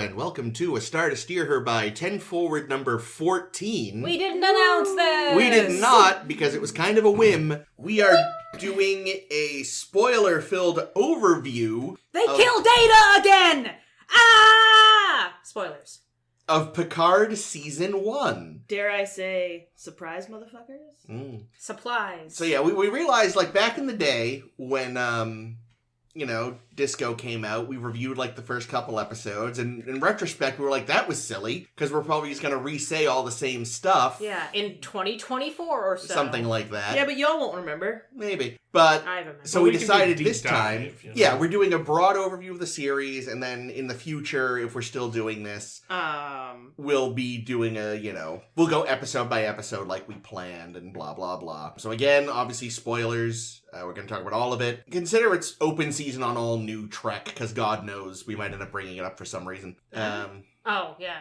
and welcome to A Star to Steer Her by 10 Forward number 14. We didn't announce this! We did not, because it was kind of a whim. We are doing a spoiler-filled overview. They kill Data again! Ah! Spoilers. Of Picard Season 1. Dare I say, surprise, motherfuckers? Supplies. So yeah, we realized, like, back in the day, when, Disco came out, we reviewed, like, the first couple episodes, and in retrospect, we were like, that was silly, because we're probably just gonna re-say all the same stuff. Yeah, in 2024 or so. Something like that. Yeah, but y'all won't remember. Maybe. But, I remember. so Well, we decided this time, dive, you know? yeah, we're doing a broad overview of the series, and then in the future, if we're still doing this, we'll be doing we'll go episode by episode like we planned, and blah, blah, blah. So again, obviously, spoilers. We're going to talk about all of it. Consider it's open season on all new Trek, because God knows we might end up bringing it up for some reason. Oh, yeah.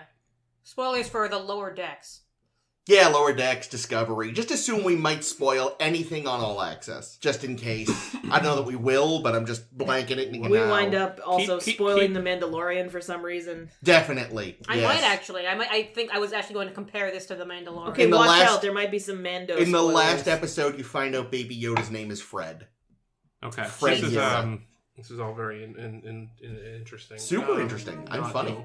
Spoilers for the lower decks. Yeah, Lower Decks, Discovery. Just assume we might spoil anything on All Access, just in case. I don't know that we will, but I'm just blanketing it now. We wind up also Keep- spoiling The Mandalorian for some reason. Definitely. I yes. might actually. I think I was actually going to compare this to The Mandalorian. Okay, In the watch last- out. There might be some Mando In the spoilers. last episode, you find out Baby Yoda's name is Fred. Okay. Fred Yoda. This is all very interesting. Super interesting. I'm not funny.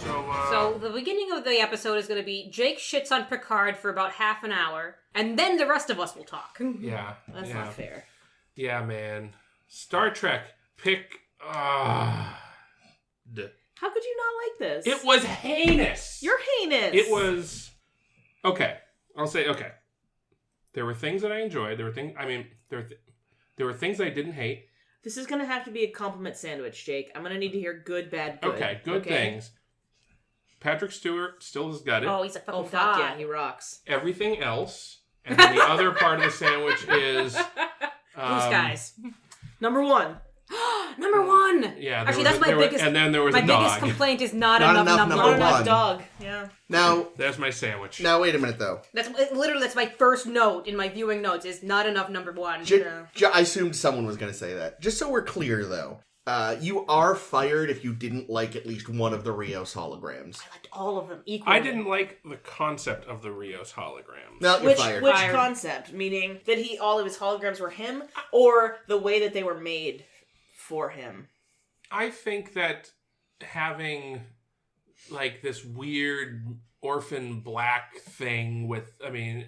no. So the beginning of the episode is going to be Jake shits on Picard for about half an hour, and then the rest of us will talk. Yeah. That's yeah. not fair. Yeah, man. Star Trek. Pick. How could you not like this? It was heinous. You're heinous. It was. Okay. I'll say, okay. There were things that I enjoyed. There were things. I mean, there were things I didn't hate. This is going to have to be a compliment sandwich, Jake. I'm going to need to hear good, bad, good. Okay, good things. Patrick Stewart still has got it. Oh, he's a fucking Oh, fuck god. yeah, he rocks. Everything else. And then the other part of the sandwich is... Who's guys? Number one. Number one! Yeah. there Actually, was that's my biggest... and then there was my a dog. biggest complaint is not Not enough enough number number one. Not one. enough dog. Yeah. Now, There's my sandwich. now wait a minute, though. That's my first note in my viewing notes is not enough number one. I assumed someone was going to say that. Just so we're clear, though. You are fired if you didn't like at least one of the Rios holograms. I liked all of them equally. I didn't like the concept of the Rios holograms. Now you're fired. Which Fired. concept? Meaning that all of his holograms were him, or the way that they were made for him? I think that having like this weird orphan black thing with, I mean,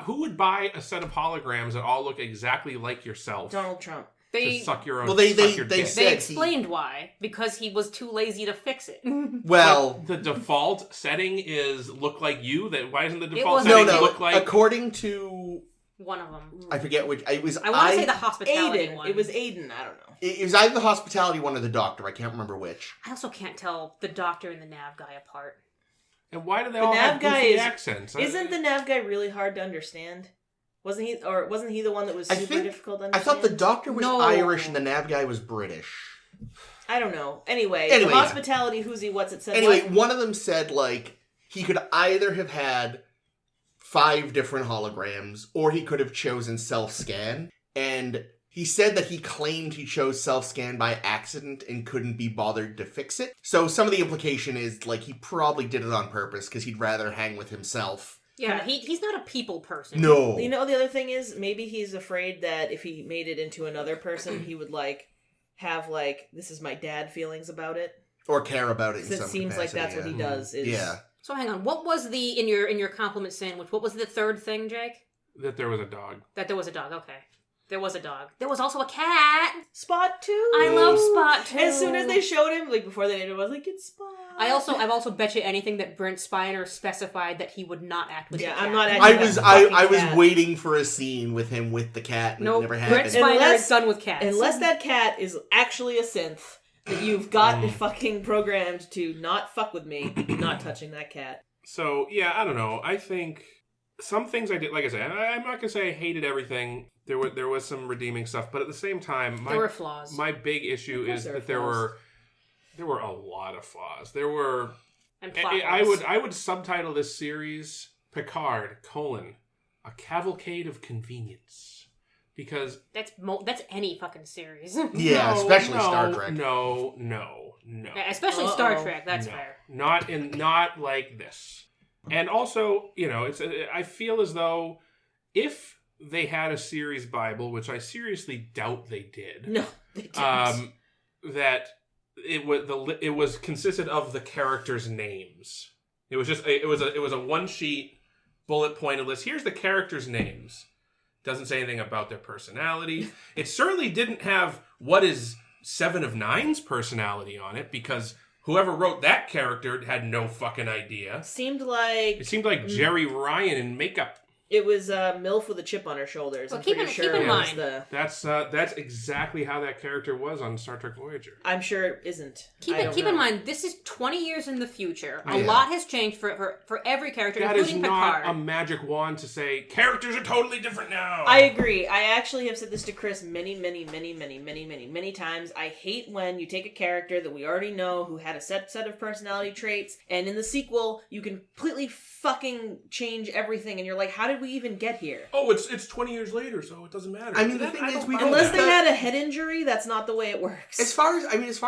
who would buy a set of holograms that all look exactly like yourself? Donald Trump. To suck your own. Well, they suck your they dick? said They explained why. Because he was too lazy to fix it. Well, the default setting is look like you. That why isn't the It default was- setting no. look like? According to, One of them. I forget which. It was. I want to say the hospitality Aiden. one. It was Aiden. I don't know. It was either the hospitality one or the doctor. I can't remember which. I also can't tell the doctor and the nav guy apart. And why do they The all have nav guy goofy is- accents? Isn't the nav guy really hard to understand? Wasn't he the one that was I super think- difficult to I understand? thought the doctor was No. Irish and the nav guy was British. I don't know. Anyway, Anyway, the yeah. hospitality who's he what's it said. Anyway, what? one of them said, like, he could either have had 5 different holograms, or he could have chosen self-scan. And he said that he claimed he chose self-scan by accident and couldn't be bothered to fix it. So some of the implication is, like, he probably did it on purpose because he'd rather hang with himself. Yeah, he's not a people person. No. You know, the other thing is, maybe he's afraid that if he made it into another person, he would, like, have, like, this is my dad feelings about it. Or care about it in Because some it seems like capacity, that's what he does. Is, Yeah. So hang on, what was in your compliment sandwich? What was the third thing, Jake? that there was a dog? That there was a dog. Okay. There was a dog. There was also a cat. Spot too. I love Spot too. As soon as they showed him, like before they named him, I was like, it's Spot. I've also bet you anything that Brent Spiner specified that he would not act with the cat. I'm not acting I was waiting for a scene with him with the cat, and it never happened. Brent Spiner is done with cats. Unless that cat is actually a synth that you've got fucking programmed to not fuck with me, not touching that cat. So, yeah, I don't know. I think some things I did, like I said, I'm not going to say I hated everything. There was some redeeming stuff, but at the same time, there were flaws. My big issue is that there were a lot of flaws. There were, and I would subtitle this series Picard: a cavalcade of convenience, because that's any fucking series. Yeah, especially Star Trek. No. Yeah, especially Star Trek. That's fair. Not like this. And also, I feel as though if they had a series Bible, which I seriously doubt they did. No, they didn't. That it was consisted of the characters' names. It was a one sheet bullet pointed list. Here's the characters' names. Doesn't say anything about their personality. It certainly didn't have what is 7 of 9's personality on it, because whoever wrote that character had no fucking idea. It seemed like Jerry Ryan in makeup. It was MILF with a chip on her shoulders. Well, keep in mind. That's exactly how that character was on Star Trek Voyager. I'm sure it isn't. Keep in mind, this is 20 years in the future. A lot has changed for every character, including Picard. That is not a magic wand to say, characters are totally different now. I agree. I actually have said this to Chris many times. I hate when you take a character that we already know who had a set of personality traits, and in the sequel, you completely fucking change everything, and you're like, how did we even get here? Oh, it's 20 years later, so it doesn't matter. I mean, the thing is, unless they had a head injury, that's not the way it works. As far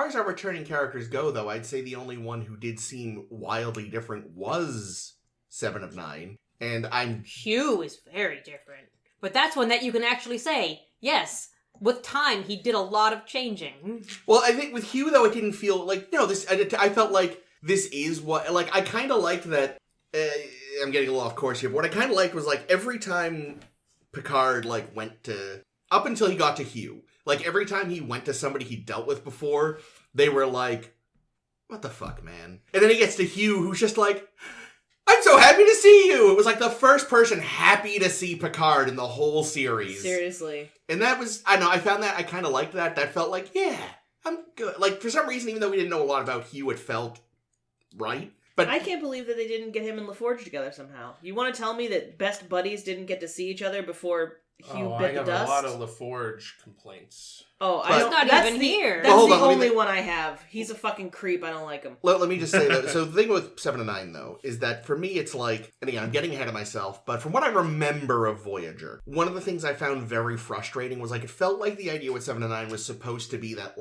as our returning characters go, though, I'd say the only one who did seem wildly different was 7 of 9, and Hugh is very different, but that's one that you can actually say, yes, with time he did a lot of changing. Well, I think with Hugh, though, it didn't feel like I felt like this is what I kind of liked that. I'm getting a little off course here, but what I kind of liked was, every time Picard, went to... Up until he got to Hugh, every time he went to somebody he dealt with before, they were like, what the fuck, man? And then he gets to Hugh, who's just like, I'm so happy to see you! It was the first person happy to see Picard in the whole series. Seriously. And that was... I don't know, I found that... I kind of liked that. That felt like, yeah, I'm good. For some reason, even though we didn't know a lot about Hugh, it felt right. But I can't believe that they didn't get him and LaForge together somehow. You want to tell me that best buddies didn't get to see each other before Hugh bit the dust? I have a lot of LaForge complaints. He's not even here. That's the only one I have. He's a fucking creep. I don't like him. Let me just say that. So the thing with 7 of 9, though, is that for me it's and again, I'm getting ahead of myself, but from what I remember of Voyager, one of the things I found very frustrating was it felt like the idea with 7 of 9 was supposed to be that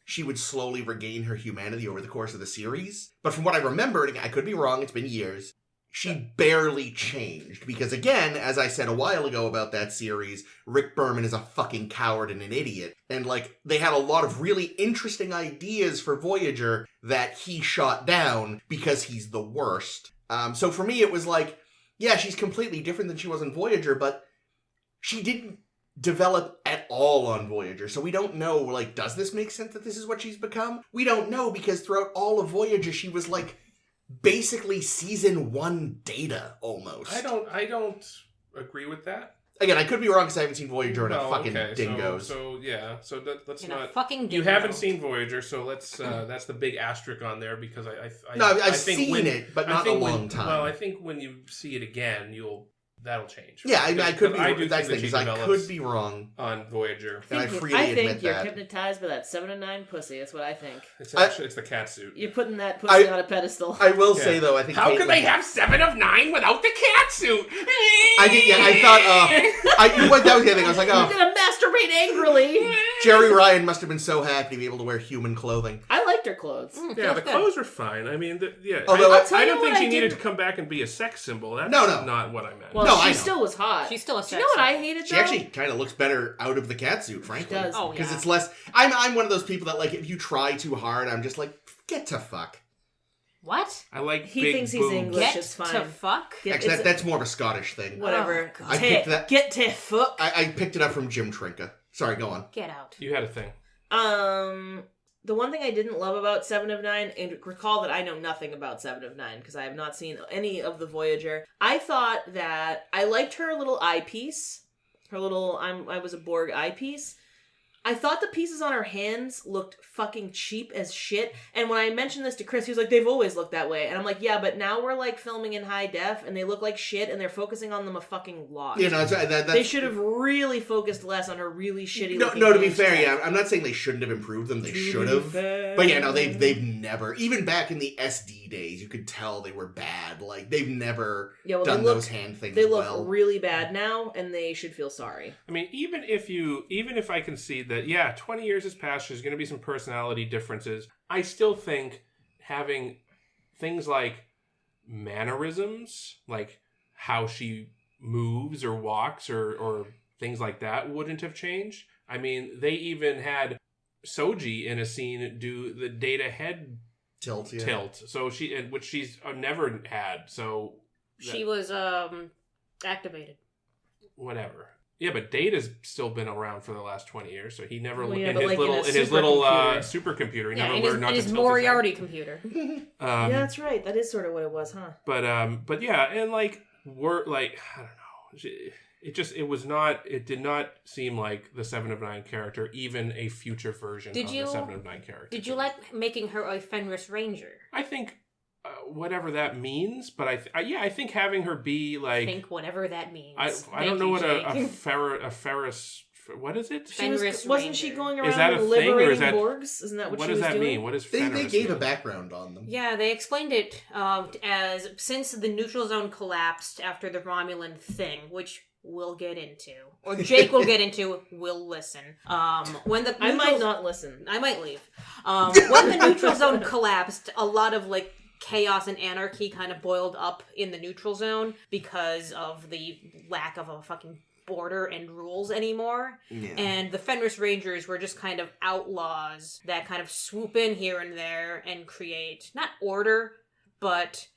she would slowly regain her humanity over the course of the series. But from what I remember, and again, I could be wrong, it's been years, she barely changed. Because again, as I said a while ago about that series, Rick Berman is a fucking coward and an idiot. And they had a lot of really interesting ideas for Voyager that he shot down because he's the worst. So for me, it was yeah, she's completely different than she was in Voyager, but she didn't develop at all on Voyager. So we don't know, does this make sense that this is what she's become? We don't know, because throughout all of Voyager, she was basically season 1 Data almost. I don't agree with that. Again, I could be wrong because I haven't seen Voyager in a fucking dingoes. So let's not. Fucking you haven't seen Voyager, so let's. That's the big asterisk on there, because I've seen it, but not a long time. Well, I think when you see it again, that'll change. Yeah, I could be. I do that's think the thing, I could be wrong on Voyager. And I freely I admit think you're that. hypnotized by that 7 of 9 pussy. That's what I think. It's the cat suit. You're putting that pussy on a pedestal. I will say though, I think how could they have 7 of 9 without the cat suit? I thought. That was the other thing. I was like, I'm gonna masturbate angrily. Jerry Ryan must have been so happy to be able to wear human clothing. I liked her clothes. Yeah, the clothes were fine. I mean, Although I don't think she needed to come back and be a sex symbol. That's not what I meant. Well, she still was hot. She's still a sex symbol. You know what I hated, though? She actually kind of looks better out of the catsuit, frankly. She does. Oh, yeah. Because it's less... I'm one of those people that, if you try too hard, I'm just like, get to fuck. What? I like He big thinks boobs. he's English. Get It's fine. to fuck? Actually, that's more of a Scottish thing. Whatever. Oh, I picked that. Get to fuck. I picked it up from Jim Trinka. Sorry, go on. Get out. You had a thing. The one thing I didn't love about 7 of 9, and recall that I know nothing about 7 of 9 because I have not seen any of the Voyager. I thought that I liked her little eyepiece. Her little I was a Borg eyepiece. I thought the pieces on her hands looked fucking cheap as shit. And when I mentioned this to Chris, he was like, they've always looked that way. And I'm like, yeah, but now we're like filming in high def and they look like shit and they're focusing on them a fucking lot. You know, they should have really focused less on her really shitty looking No, to be hands. fair, yeah, I'm not saying they shouldn't have improved them. They should have. But yeah, no, they've never, even back in the SD days, you could tell they were bad. Like, they've never done those hand things well. They look really bad now and they should feel sorry. I mean, even if I can see that, yeah, 20 years has passed, there's going to be some personality differences. I still think having things like mannerisms, like how she moves or walks or things like that wouldn't have changed. I mean, they even had Soji in a scene do the Data head tilt. So which she's never had. So she was activated. Whatever. Yeah, but Data's still been around for the last 20 years, so he never in his little supercomputer. He never learned not to tilt his Moriarty computer. Yeah, that's right. That is sort of what it was, huh? But yeah, and like we're like I don't know. It did not seem like the 7 of 9 character, even a future version of the 7 of 9 character. Did you like making her a Fenris Ranger? I think whatever that means, but I think having her be like... Think whatever that means. I don't know what a Ferris... What is it? Wasn't she going around liberating Borgs? Isn't that what she was doing? What does that mean? What is Fenris? They gave a background on them. Yeah, they explained it as since the neutral zone collapsed after the Romulan thing, which we'll get into, or Jake will get into. We'll listen. When the I might not listen. I might leave. When the neutral zone collapsed, a lot of like chaos and anarchy kind of boiled up in the neutral zone because of the lack of a fucking border and rules anymore. Yeah. And the Fenris Rangers were just kind of outlaws that kind of swoop in here and there and create not order, but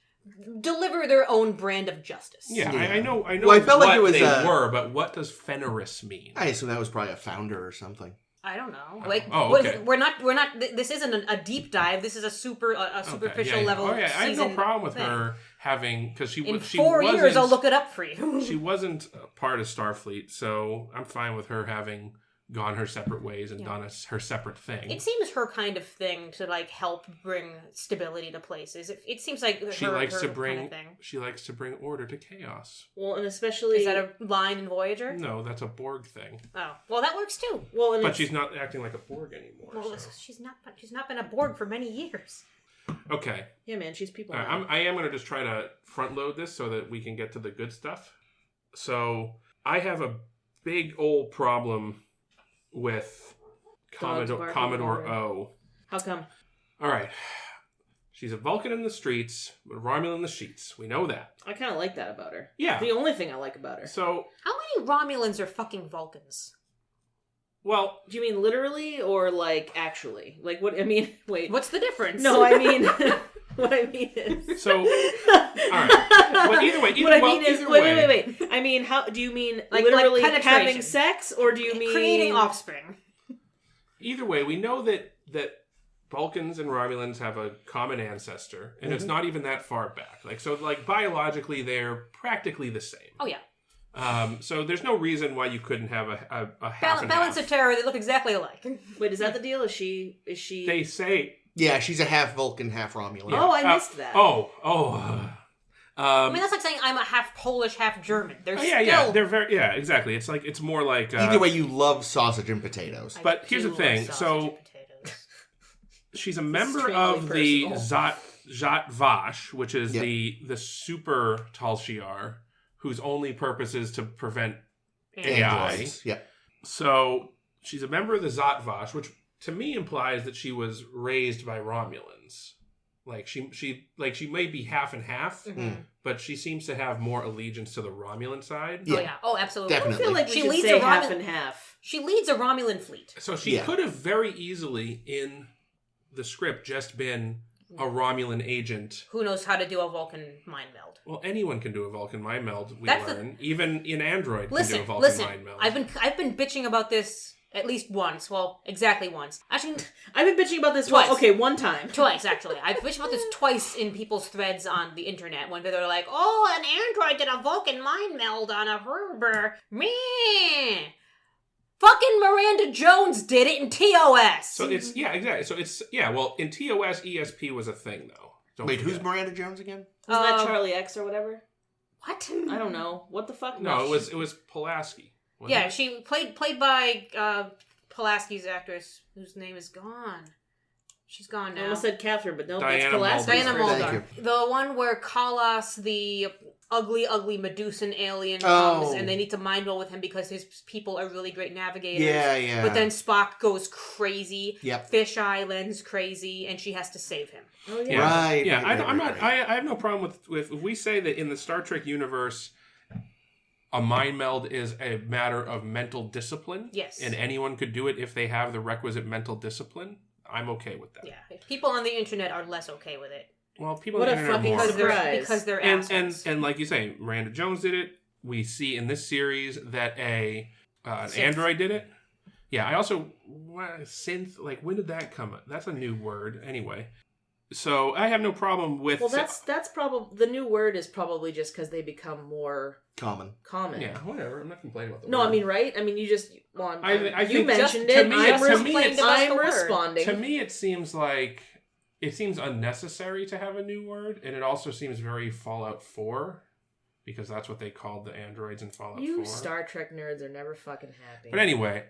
deliver their own brand of justice. Yeah. I know. Well, I felt what like it was they were, but what does Fenris mean? I assume that was probably a founder or something. I don't know. Like, okay. We're not. This isn't a deep dive. This is a superficial level. Oh yeah, I have no problem with her having because she in she 4 years I'll look it up for you. She wasn't a part of Starfleet, so I'm fine with her having gone her separate ways and done her separate thing. It seems her kind of thing to like help bring stability to places. It seems like she likes to bring kind of thing. She likes to bring order to chaos. Well, and especially is that a line in Voyager? No, that's a Borg thing. Oh, well, that works too. Well, but she's not acting like a Borg anymore. Well, so. She's not been a Borg for many years. Okay. Yeah, man, she's people. I am going to just try to front load this so that we can get to the good stuff. So I have a big old problem with Commodore O. How come? All right. She's a Vulcan in the streets, but a Romulan in the sheets. We know that. I kind of like that about her. Yeah. The only thing I like about her. So, how many Romulans are fucking Vulcans? Well, do you mean literally or like actually? Like what? I mean, wait. What's the difference? No, I mean, what I mean is. So, all right. Well, either way. Wait. I mean, how do you mean literally like having sex, or do you mean creating offspring? Either way, we know that Vulcans and Romulans have a common ancestor, and it's not even that far back. Like biologically, they're practically the same. Oh yeah. So there's no reason why you couldn't have a half and balance half. of terror. They look exactly alike. Wait, is that the deal? Is she? They say. Yeah, she's a half Vulcan, half Romulan. Yeah. Oh, I missed that. I mean, that's like saying I'm a half Polish, half German. They're they're very exactly. It's more like either way. You love sausage and potatoes. But here's the thing. So she's a member of the Zhat Vash, which is the super Tal Shiar, whose only purpose is to prevent AI. Yeah. So she's a member of the Zhat Vash, which to me implies that she was raised by Romulans. Like she may be half and half, but she seems to have more allegiance to the Romulan side. Yeah. Oh yeah. Oh, absolutely. Definitely. I feel like she leads a half and half. She leads a Romulan fleet. So she could have very easily in the script just been a Romulan agent. Who knows how to do a Vulcan mind meld? Well, anyone can do a Vulcan mind meld, learn. Even in Android can do a Vulcan listen, mind meld. I've been bitching about this at least once. Well, exactly once. Actually, I've been bitching about this twice. Okay, one time. Twice, actually. I've bitched about this twice in people's threads on the internet when they're like, oh, an android did a Vulcan mind meld on a Herber. Meh. Fucking Miranda Jones did it in TOS. So it's, exactly. So it's, well, in TOS, ESP was a thing, though. Wait, who's Miranda Jones again? Wasn't that Charlie X or whatever? What? I don't know. What the fuck? No, it was Pulaski. Yeah, she played by Pulaski's actress, whose name is gone. She's gone now. I almost said Catherine, but no, Diana that's Pulaski. Diana Thank Muldaur. you. The one where Kalas, the ugly Medusan alien, comes and they need to mind roll with him because his people are really great navigators. Yeah. But then Spock goes crazy. Yep. Fisheye lens crazy, and she has to save him. Oh, yeah. Right. Yeah, right. I have no problem with if we say that in the Star Trek universe, a mind meld is a matter of mental discipline. Yes. And anyone could do it if they have the requisite mental discipline. I'm okay with that. Yeah. People on the internet are less okay with it. Well, people What on the a internet fucking are more. surprise. Because they're and assholes. and like you say, Miranda Jones did it. We see in this series that an android did it. Yeah, I also synth. Like, when did that come? That's a new word, anyway. So I have no problem with. Well, that's probably the new word is probably just because they become more Common. Yeah, whatever. I'm not complaining about the No, word. I mean, right? I mean, you just want. I you think mentioned to it. me, I'm responding. To me, it seems like it seems unnecessary to have a new word, and it also seems very Fallout 4 because that's what they called the androids in Fallout 4. You Star Trek nerds are never fucking happy. But anyway,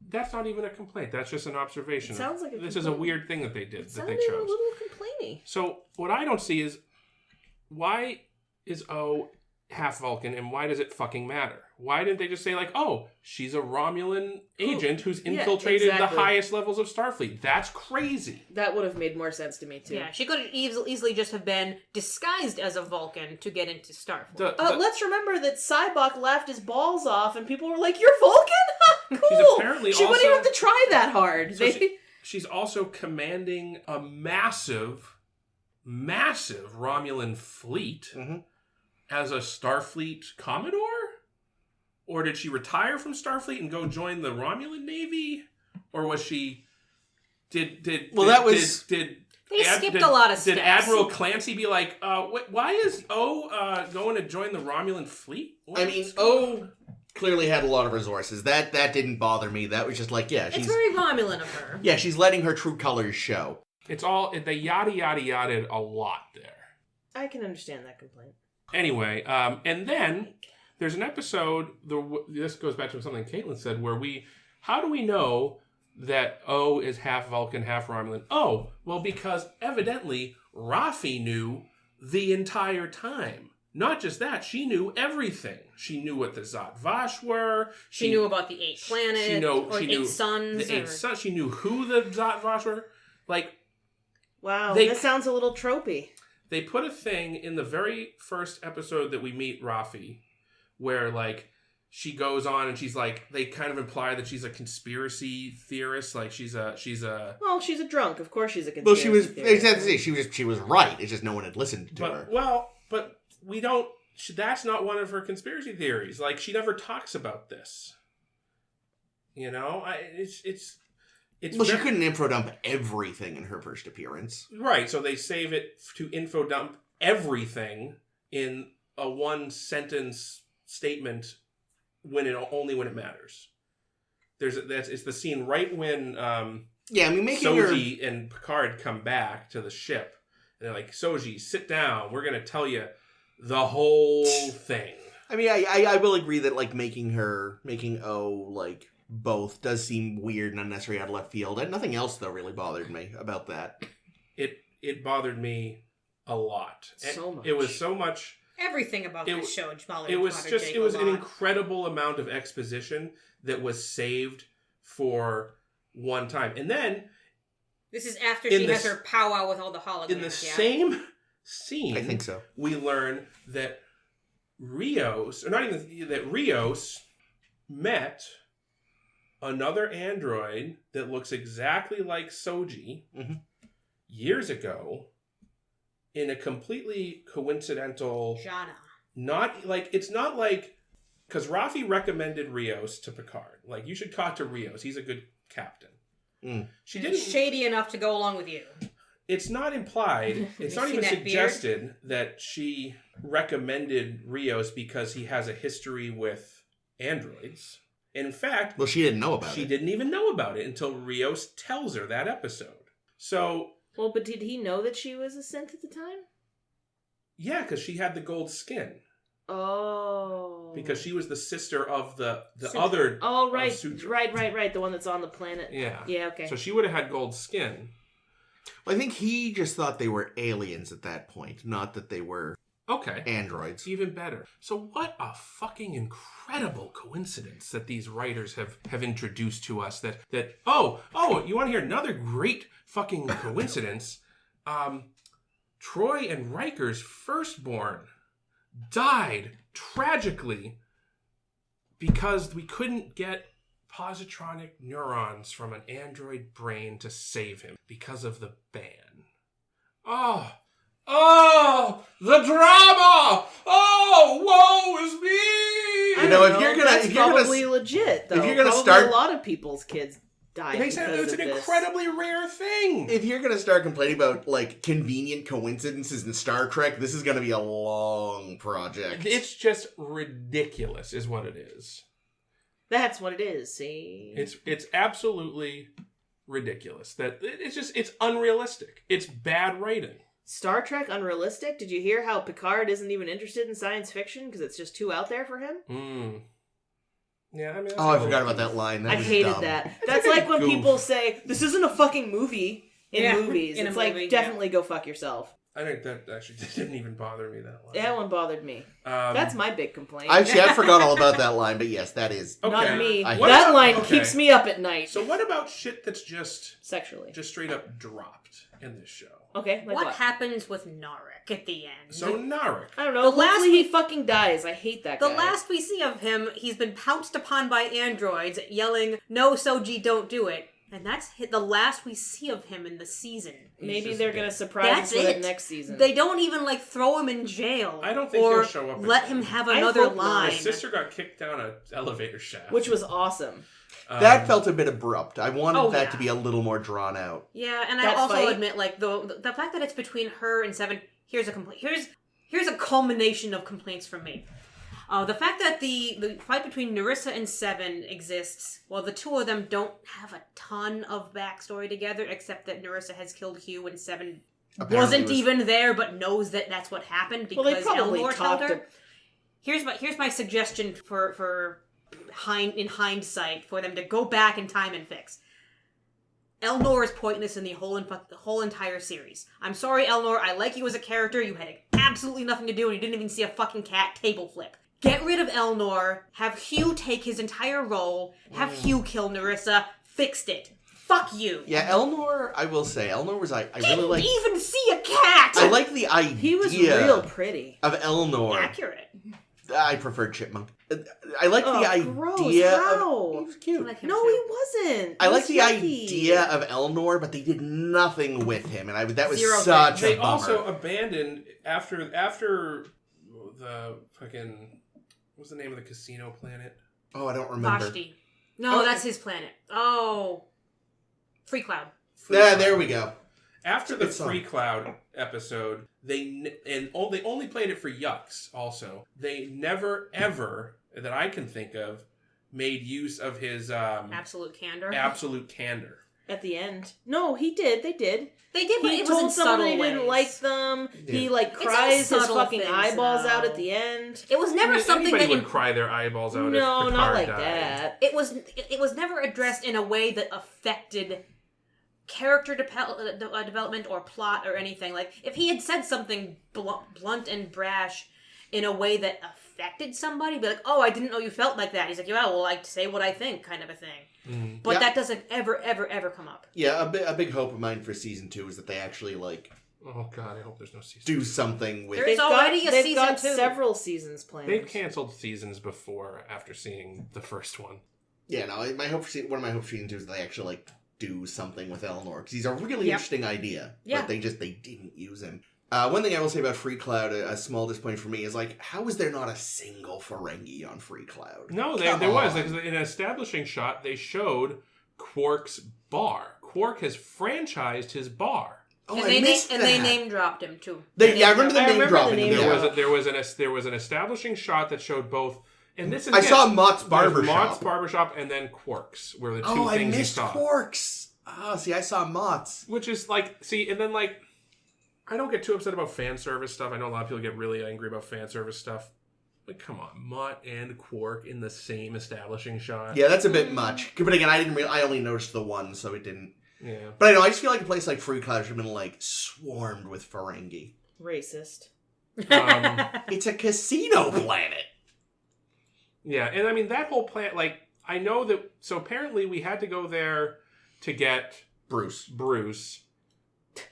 that's not even a complaint. That's just an observation. It sounds like a this is a weird thing that they did, that they sounded chose. a little complainy. So what I don't see is why is O half Vulcan and why does it fucking matter? Why didn't they just say like, oh, she's a Romulan agent who's infiltrated the highest levels of Starfleet? That's crazy. That would have made more sense to me too. Yeah, she could easily just have been disguised as a Vulcan to get into Starfleet. Let's remember that Cybok laughed his balls off, and people were like, "You're Vulcan? Cool." She's apparently she wouldn't also- even have to try that hard. So she's also commanding a massive Romulan fleet as a Starfleet Commodore? Or did she retire from Starfleet and go join the Romulan Navy? Or was she... They skipped a lot of steps. Did Admiral Clancy be like, why is O going to join the Romulan fleet? O clearly had a lot of resources. That didn't bother me. That was just like, yeah, she's... It's very Romulan of her. Yeah, she's letting her true colors show. It's all... They yada a lot there. I can understand that complaint. Anyway, and then there's an episode, this goes back to something Caitlin said, where how do we know that O is half Vulcan, half Romulan? Oh, well, because evidently Rafi knew the entire time. Not just that, she knew everything. She knew what the Zat Vash were. She knew about the 8 planets, she knew 8 suns. The 8 suns. She knew who the Zat Vash were. Like, wow, this sounds a little tropey. They put a thing in the very first episode that we meet Rafi, where, like, she goes on and she's like, they kind of imply that she's a conspiracy theorist, like she's a well, she's a drunk, of course she's a conspiracy theorist. She was right, it's just no one had listened to her. But we don't, that's not one of her conspiracy theories. Like, she never talks about this. You know, she couldn't info dump everything in her first appearance. Right, so they save it to info dump everything in a 1-sentence statement only when it matters. It's the scene right when Soji and Picard come back to the ship. And they're like, Soji, sit down. We're going to tell you the whole thing. I mean, I will agree that, like, making O, like, both does seem weird and unnecessary out of left field. And nothing else, though, really bothered me about that. It bothered me a lot. So much. It was so much... Everything about this show bothered It was Jake an incredible amount of exposition that was saved for one time. And then... This is after she has her powwow with all the holograms. In the same scene... I think so. We learn that Rios met another android that looks exactly like Soji years ago in a completely coincidental... Jana. It's not like... Because Rafi recommended Rios to Picard. Like, you should talk to Rios. He's a good captain. She didn't... Shady enough to go along with you. It's not implied. It's not even suggested that she recommended Rios because he has a history with androids. In fact... Well, she didn't know about it. She didn't even know about it until Rios tells her that episode. So... Well, but did he know that she was a synth at the time? Yeah, because she had the gold skin. Oh. Because she was the sister of the other... Oh, right. Right. The one that's on the planet. Yeah. Yeah, okay. So she would have had gold skin. Well, I think he just thought they were aliens at that point, not that they were androids. Even better. So what a fucking incredible coincidence that these writers have introduced to us that oh, you want to hear another great fucking coincidence? Troy and Riker's firstborn died tragically because we couldn't get positronic neurons from an android brain to save him because of the ban. Oh, the drama! Oh, woe is me! If you're gonna, that's probably legit, though. If you're gonna probably start, a lot of people's kids die. They said it's an incredibly rare thing. If you're gonna start complaining about like convenient coincidences in Star Trek, this is gonna be a long project. It's just ridiculous, is what it is. That's what it is. See, it's absolutely ridiculous. It's unrealistic. It's bad writing. Star Trek unrealistic? Did you hear how Picard isn't even interested in science fiction because it's just too out there for him? Yeah, I mean... I forgot about that line. That I was hated dumb. that. That's like when people say, this isn't a fucking movie in movies. It's like, definitely go fuck yourself. I think that actually didn't even bother me that line. That one bothered me. That's my big complaint. I forgot all about that line, but yes, that is... Okay. Not me. That line keeps me up at night. So what about shit that's just... Sexually. Just straight up dropped in this show? Okay, like what happens with Narek at the end? So Narek. I don't know. Hopefully he fucking dies. I hate that guy. The last we see of him, he's been pounced upon by androids, yelling, "No, Soji, don't do it." And that's the last we see of him in the season. Maybe they're going to surprise us with it next season. They don't even throw him in jail. I don't think he'll show up. Let him have another line. His sister got kicked down an elevator shaft. Which was awesome. That felt a bit abrupt. I wanted that to be a little more drawn out. Yeah, and I also admit, the fact that it's between her and Seven, here's a complaint. Here's a culmination of complaints from me. The fact that the fight between Narissa and Seven exists, well, the two of them don't have a ton of backstory together, except that Narissa has killed Hugh and Seven wasn't even there, but knows that that's what happened because Elnor told her. Here's my suggestion for in hindsight for them to go back in time and fix. Elnor is pointless in the whole entire series. I'm sorry, Elnor. I like you as a character. You had absolutely nothing to do, and you didn't even see a fucking cat table flip. Get rid of Elnor. Have Hugh take his entire role. Have Hugh kill Narissa. Fixed it. Fuck you. Yeah, Elnor. I will say, Elnor was I really like. Didn't even see a cat. I like the idea. He was real pretty. Of Elnor. Accurate. I preferred Chipmunk. I like the idea. Gross. How? He was cute. No, he wasn't. I like the idea of Elnor, but they did nothing with him, and that was such a They bummer. also abandoned after the fucking what's the name of the casino planet? Oh, I don't remember. Vashti. No, that's his planet. Oh, Free Cloud. There we go. After the Free Cloud episode, they only played it for yucks. Also, they never ever that I can think of made use of his absolute candor. Absolute candor. At the end, no, he did. They did. They did. But he it told was in someone subtle he didn't like them. Yeah. He cries his fucking eyeballs out at the end. It was never something anybody that would cry their eyeballs out. No, if Picard not like died. that. It was never addressed in a way that affected character development or plot or anything. Like, if he had said something blunt and brash in a way that affected somebody, be like, "Oh, I didn't know you felt like that." He's like, "Yeah, well, I say what I think," kind of a thing. But that doesn't ever come up. Yeah, a big hope of mine for season 2 is that they actually Oh God, I hope there's no season. Do something with. There's already a season 2. They've got several seasons planned. They've canceled seasons before after seeing the first one. Yeah, no. One of my hopes for season 2 is that they actually do something with Elnor, because he's a really interesting idea. Yeah. But they didn't use him. One thing I will say about Free Cloud, a small disappointment for me, is like, how is there not a single Ferengi on Free Cloud? No, there was. Like, in an establishing shot, they showed Quark's bar. Quark has franchised his bar. Oh, and I missed that. they name dropped him too. I remember the name dropping. There was an establishing shot that showed both. And this is I saw Mott's Barbershop. Mott's Barbershop and then Quark's were the two things you saw. I missed Quark's. Oh, see, I saw Mott's. Which is like, and then like, I don't get too upset about fan service stuff. I know a lot of people get really angry about fan service stuff. Like, come on, Mott and Quark in the same establishing shot. Yeah, that's a bit much. But again, I only noticed the one, so it didn't. Yeah. But I know, I just feel like a place like Free Cloud should have been, like, swarmed with Ferengi. Racist. It's a casino planet. Yeah, and I mean, that whole planet, like, I know that, so apparently we had to go there to get Bruce.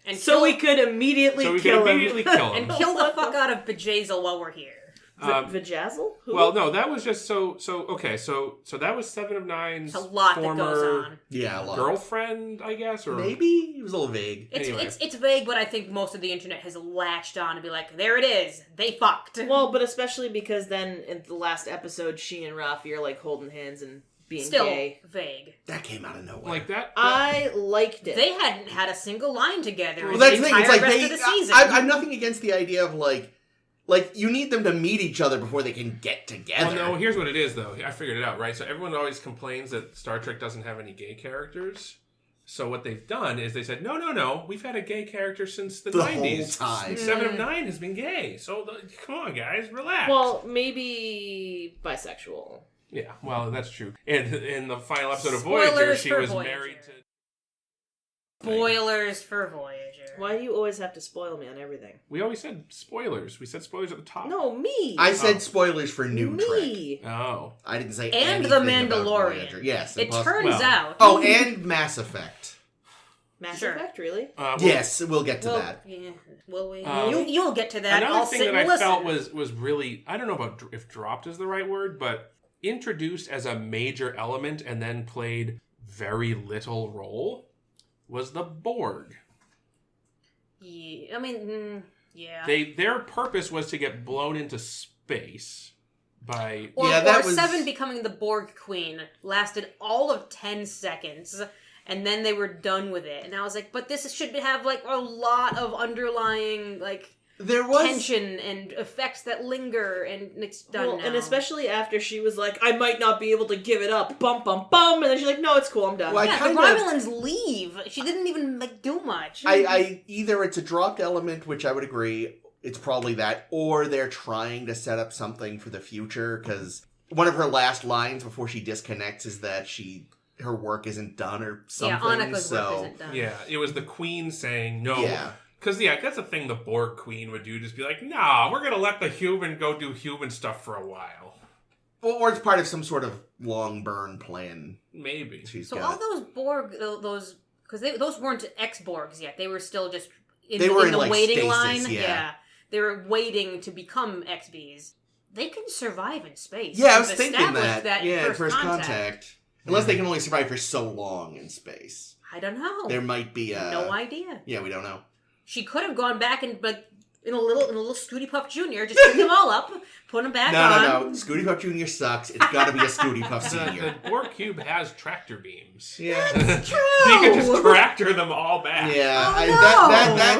And so we could immediately kill him. And kill the fuck out of Bjayzl while we're here. Vajazzle? Well, no, that was just okay. So that was 7 of 9's a lot former that goes on. Yeah, a lot. Girlfriend, I guess, or maybe it was a little vague. It's vague, but I think most of the internet has latched on to be like, there it is, they fucked. Well, but especially because then in the last episode, she and Rafi are like holding hands and being still gay. Vague. That came out of nowhere. Like that. I liked it. They hadn't had a single line together. Well, that's the thing. It's like rest of the season. I'm nothing against the idea of like you need them to meet each other before they can get together. Well, no, here's what it is, though. I figured it out, right? So everyone always complains that Star Trek doesn't have any gay characters. So what they've done is they said, no, we've had a gay character since the 90s. Whole time. 7 of 9 has been gay. So come on, guys, relax. Well, maybe bisexual. Yeah, well, that's true. And in the final episode of Voyager, she was married to... Spoilers for Voyager. Why do you always have to spoil me on everything? We always said spoilers. We said spoilers at the top. No, me. I said spoilers for New Trek. Oh. I didn't say and anything the about Mandalorian. Voyager. Yes. It turns out. Oh, and Mass Effect. Mass Effect, really? Yes, we'll get to that. Yeah, will we? You'll get to that. Another thing that I listen. felt was really, I don't know about if dropped is the right word, but introduced as a major element and then played very little role was the Borg. Yeah, I mean, yeah. Their purpose was to get blown into space by... Or 7 becoming the Borg Queen lasted all of 10 seconds, and then they were done with it. And I was like, but this should have, like, a lot of underlying, like... There was tension and effects that linger, and it's done now. And especially after she was like, I might not be able to give it up, bum, bum, bum, and then she's like, no, it's cool, I'm done. Well, the Romulans leave. She didn't even, like, do much. I either it's a dropped element, which I would agree, it's probably that, or they're trying to set up something for the future, because one of her last lines before she disconnects is that her work isn't done or something. Yeah, Annika's work isn't done. Yeah, it was the Queen saying no. Yeah. Because, that's a thing the Borg Queen would do. Just be like, nah, we're going to let the human go do human stuff for a while. Or it's part of some sort of long burn plan. Maybe. All those Borg, because those weren't ex-Borgs yet. They were still just in the waiting stasis, line. Yeah. They were waiting to become XBs. They can survive in space. Yeah, I was thinking that. Yeah, first contact. Unless they can only survive for so long in space. I don't know. There might be no idea. Yeah, we don't know. She could have gone back and in a little Scooty Puff Jr. Just pick them all up, put them back on. No. Scooty Puff Jr. sucks. It's got to be a Scooty Puff Senior. The Borg cube has tractor beams. Yeah, that's true. You can just tractor them all back. Yeah,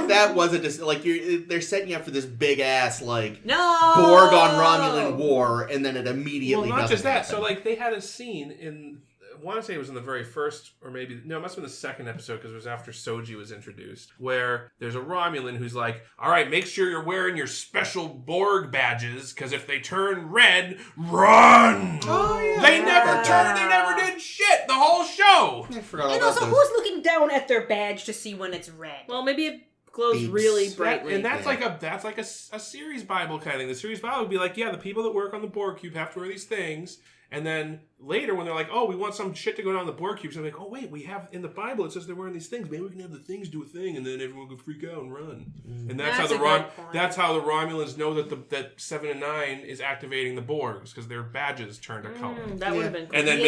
that wasn't just like they're setting you up for this big ass like Borg on Romulan war, and then it immediately. Well, not just that. Happen. So like they had a scene in. I want to say it was in the very first, or maybe, no, it must have been the second episode because it was after Soji was introduced, where there's a Romulan who's like, all right, make sure you're wearing your special Borg badges, because if they turn red, run! Oh, yeah. They never did shit the whole show! I forgot all and about also, those. who's looking down at their badge to see when it's red? Well, maybe it glows really brightly. And that's like a series Bible kind of thing. The series Bible would be like, the people that work on the Borg cube have to wear these things, And then later, when they're like, "Oh, we want some shit to go down the Borg cubes," I'm like, "Oh wait, we have in the Bible it says they're wearing these things. Maybe we can have the things do a thing, and then everyone can freak out and run." And that's how the Romulans know that 7 and 9 is activating the Borgs because their badges turned a color. That would have been cool. And then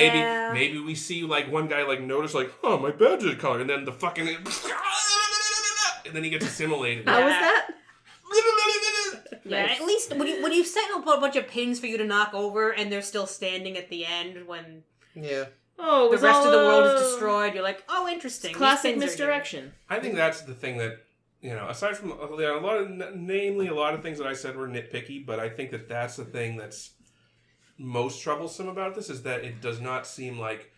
maybe we see like one guy like notice like, "Oh, my badge is color," and then the fucking and then he gets assimilated. How was that? Yeah, at least when you've set up a bunch of pins for you to knock over and they're still standing at the end when the rest of the world is destroyed, you're like, oh, interesting. Classic misdirection. I think that's the thing that, aside from a lot of things that I said were nitpicky, but I think that that's the thing that's most troublesome about this is that it does not seem like,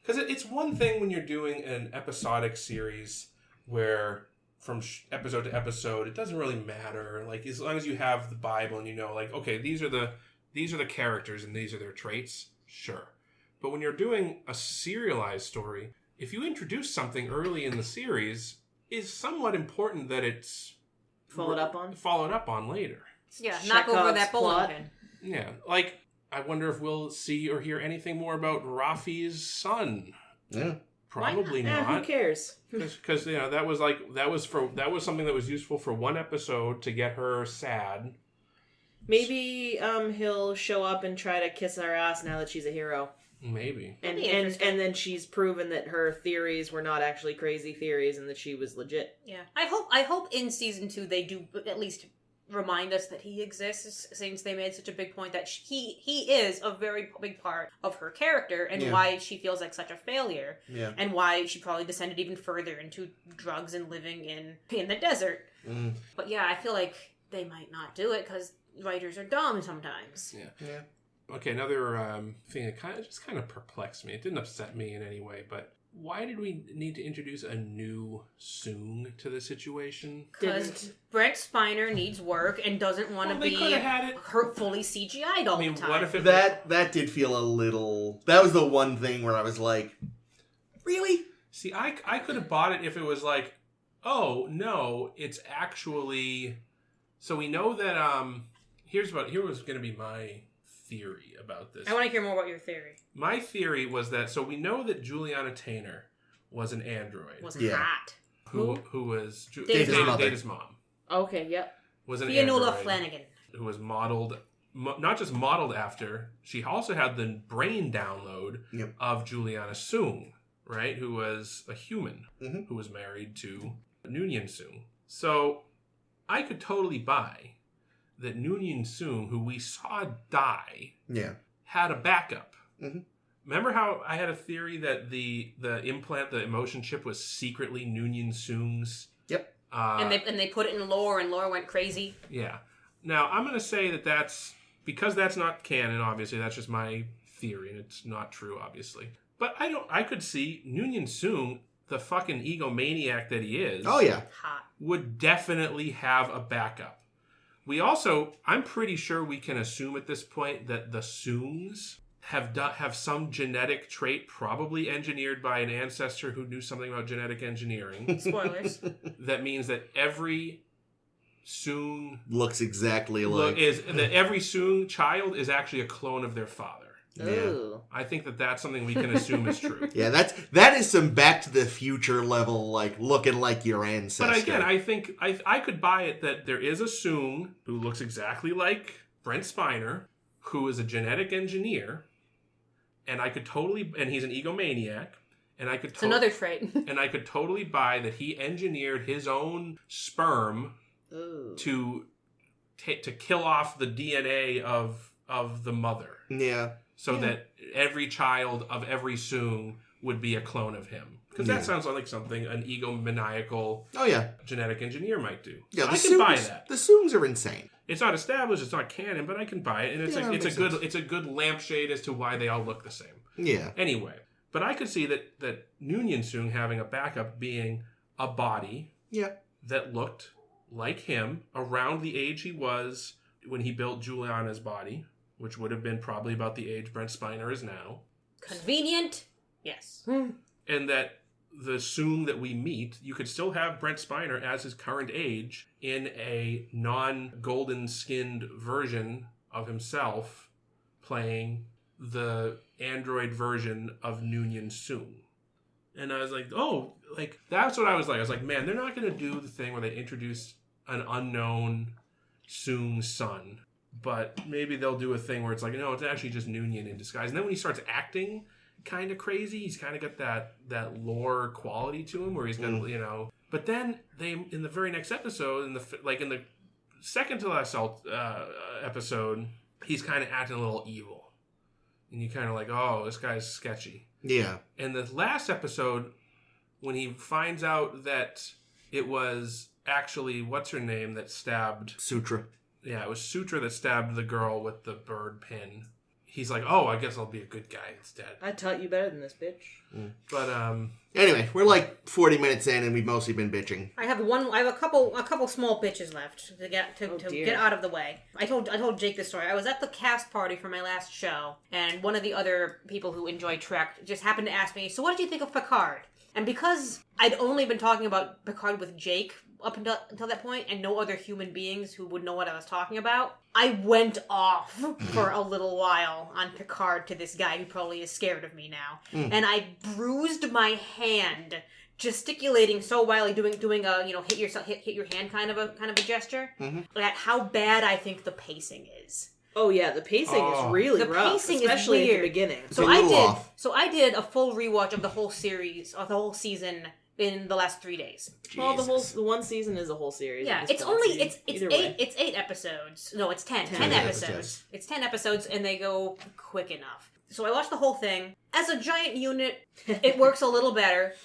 because it's one thing when you're doing an episodic series where from episode to episode, it doesn't really matter. Like, as long as you have the Bible and you know, like, okay, these are the characters and these are their traits, sure. But when you're doing a serialized story, if you introduce something early in the series, it's somewhat important that it's followed up on later. Yeah, knock over that bowling pin. Yeah, like, I wonder if we'll see or hear anything more about Rafi's son. Yeah. Probably not. Who cares? Because that was something that was useful for one episode to get her sad. Maybe he'll show up and try to kiss our ass now that she's a hero. Maybe. And then she's proven that her theories were not actually crazy theories and that she was legit. Yeah. I hope in season 2 they do at least remind us that he exists, since they made such a big point that he is a very big part of her character and why she feels like such a failure. Yeah. And why she probably descended even further into drugs and living in the desert. Mm. But yeah, I feel like they might not do it because writers are dumb sometimes. Yeah. Okay, another thing that kind of perplexed me. It didn't upset me in any way, but why did we need to introduce a new Soong to the situation? Because Brent Spiner needs work and doesn't want to be fully CGI'd all the time. What if that did feel a little... That was the one thing where I was like, really? See, I could have bought it if it was like, oh, no, it's actually... So we know that... Here was going to be my theory about this. I want to hear more about your theory. My theory was that, so we know that Juliana Tainer was an android. Was hot. Who was Data's mom. Okay, yep. Was an Fionnuala android. Flanagan. Who was modeled, not just modeled after, she also had the brain download of Juliana Soong, right? Who was a human, who was married to Noonien Soong. So, I could totally buy that Noonien Soong, who we saw die, had a backup. Mm-hmm. Remember how I had a theory that the implant, the emotion chip, was secretly Noonien Soong's? Yep. And they put it in lore, and lore went crazy. Yeah. Now, I'm going to say that's... Because that's not canon, obviously, that's just my theory, and it's not true, obviously. But I could see Noonien Soong, the fucking egomaniac that he is... Oh, yeah. Hot. Would definitely have a backup. We also, I'm pretty sure we can assume at this point that the Soongs have some genetic trait, probably engineered by an ancestor who knew something about genetic engineering. Spoilers. That means that every Soong looks exactly like... that every Soong child is actually a clone of their father. Ooh. I think that's something we can assume is true. Yeah, that is some Back to the Future level, like, looking like your ancestor. But again, I think I could buy it that there is a Soong who looks exactly like Brent Spiner, who is a genetic engineer, and he's an egomaniac, and I could... It's another trait. And I could totally buy that he engineered his own sperm to kill off the DNA of the mother. Yeah. So that every child of every Soong would be a clone of him. Because that sounds like something an egomaniacal genetic engineer might do. Yeah, I can buy that. The Soongs are insane. It's not established, it's not canon, but I can buy it. And it's a good lampshade as to why they all look the same. Yeah. Anyway, but I could see that Noonien Soong having a backup being a body that looked like him around the age he was when he built Juliana's body, which would have been probably about the age Brent Spiner is now. Convenient? Yes. And that the Soong that we meet, you could still have Brent Spiner as his current age in a non-golden-skinned version of himself playing the android version of Noonien Soong. And I was like, oh, like, that's what I was like. I was like, man, they're not going to do the thing where they introduce an unknown Soong's son. But maybe they'll do a thing where it's like, no, it's actually just Noonien in disguise. And then when he starts acting kind of crazy, he's kind of got that lore quality to him where he's got, you know. But then in the very next episode, in the second to last episode, he's kind of acting a little evil. And you kind of like, oh, this guy's sketchy. Yeah. And the last episode, when he finds out that it was actually, what's her name, that stabbed... Sutra. Yeah, it was Sutra that stabbed the girl with the bird pin. He's like, oh, I guess I'll be a good guy instead. I taught you better than this, bitch. But, Anyway, we're like 40 minutes in and we've mostly been bitching. I have a couple small bitches left to get get out of the way. I told Jake this story. I was at the cast party for my last show, and one of the other people who enjoy Trek just happened to ask me, so what did you think of Picard? And because I'd only been talking about Picard with Jake up until that point, and no other human beings who would know what I was talking about, I went off for a little while on Picard to this guy who probably is scared of me now. And I bruised my hand, gesticulating so wildly, doing a hit your hand kind of a gesture, at how bad I think the pacing is. Oh yeah, the pacing is really rough, pacing especially is weird. at the beginning. So I did a full rewatch of the whole series, of the whole season, in the last 3 days. Well, the one season is a whole series. Yeah, it's eight episodes. No, it's 10. 10 episodes. It's 10 episodes, and they go quick enough. So I watched the whole thing. As a giant unit, it works a little better.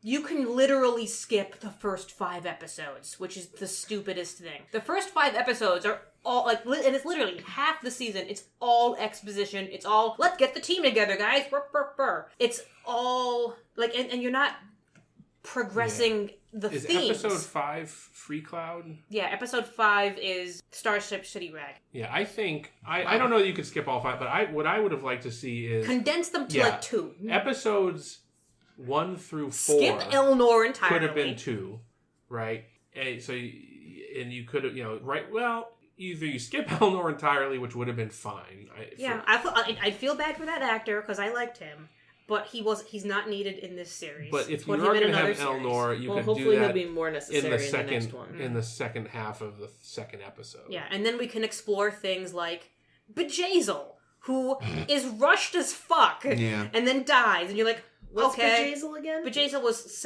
You can literally skip the first 5 episodes, which is the stupidest thing. The first 5 episodes are all, like, and it's literally half the season. It's all exposition. It's all, let's get the team together, guys. Burr, burr, burr. It's all, like, and you're not progressing the themes. Is episode 5 Free Cloud? Yeah, episode 5 is Starship City Rag. Yeah, I think I don't know that you could skip all 5, but what I would have liked to see is condense them to like 2 episodes 1 through 4. Skip Elnor entirely. Could have been 2, right? And so you could have, right? Well, either you skip Elnor entirely, which would have been fine. I feel bad for that actor because I liked him. But he's not needed in this series. But if you are going to have Elnor, you could do that hopefully he'll be more necessary in the next one. In the second half of the second episode. Yeah, and then we can explore things like Bjayzl, who is rushed as fuck, and then dies, and you're like, what's okay. Bjayzl again? Bjayzl was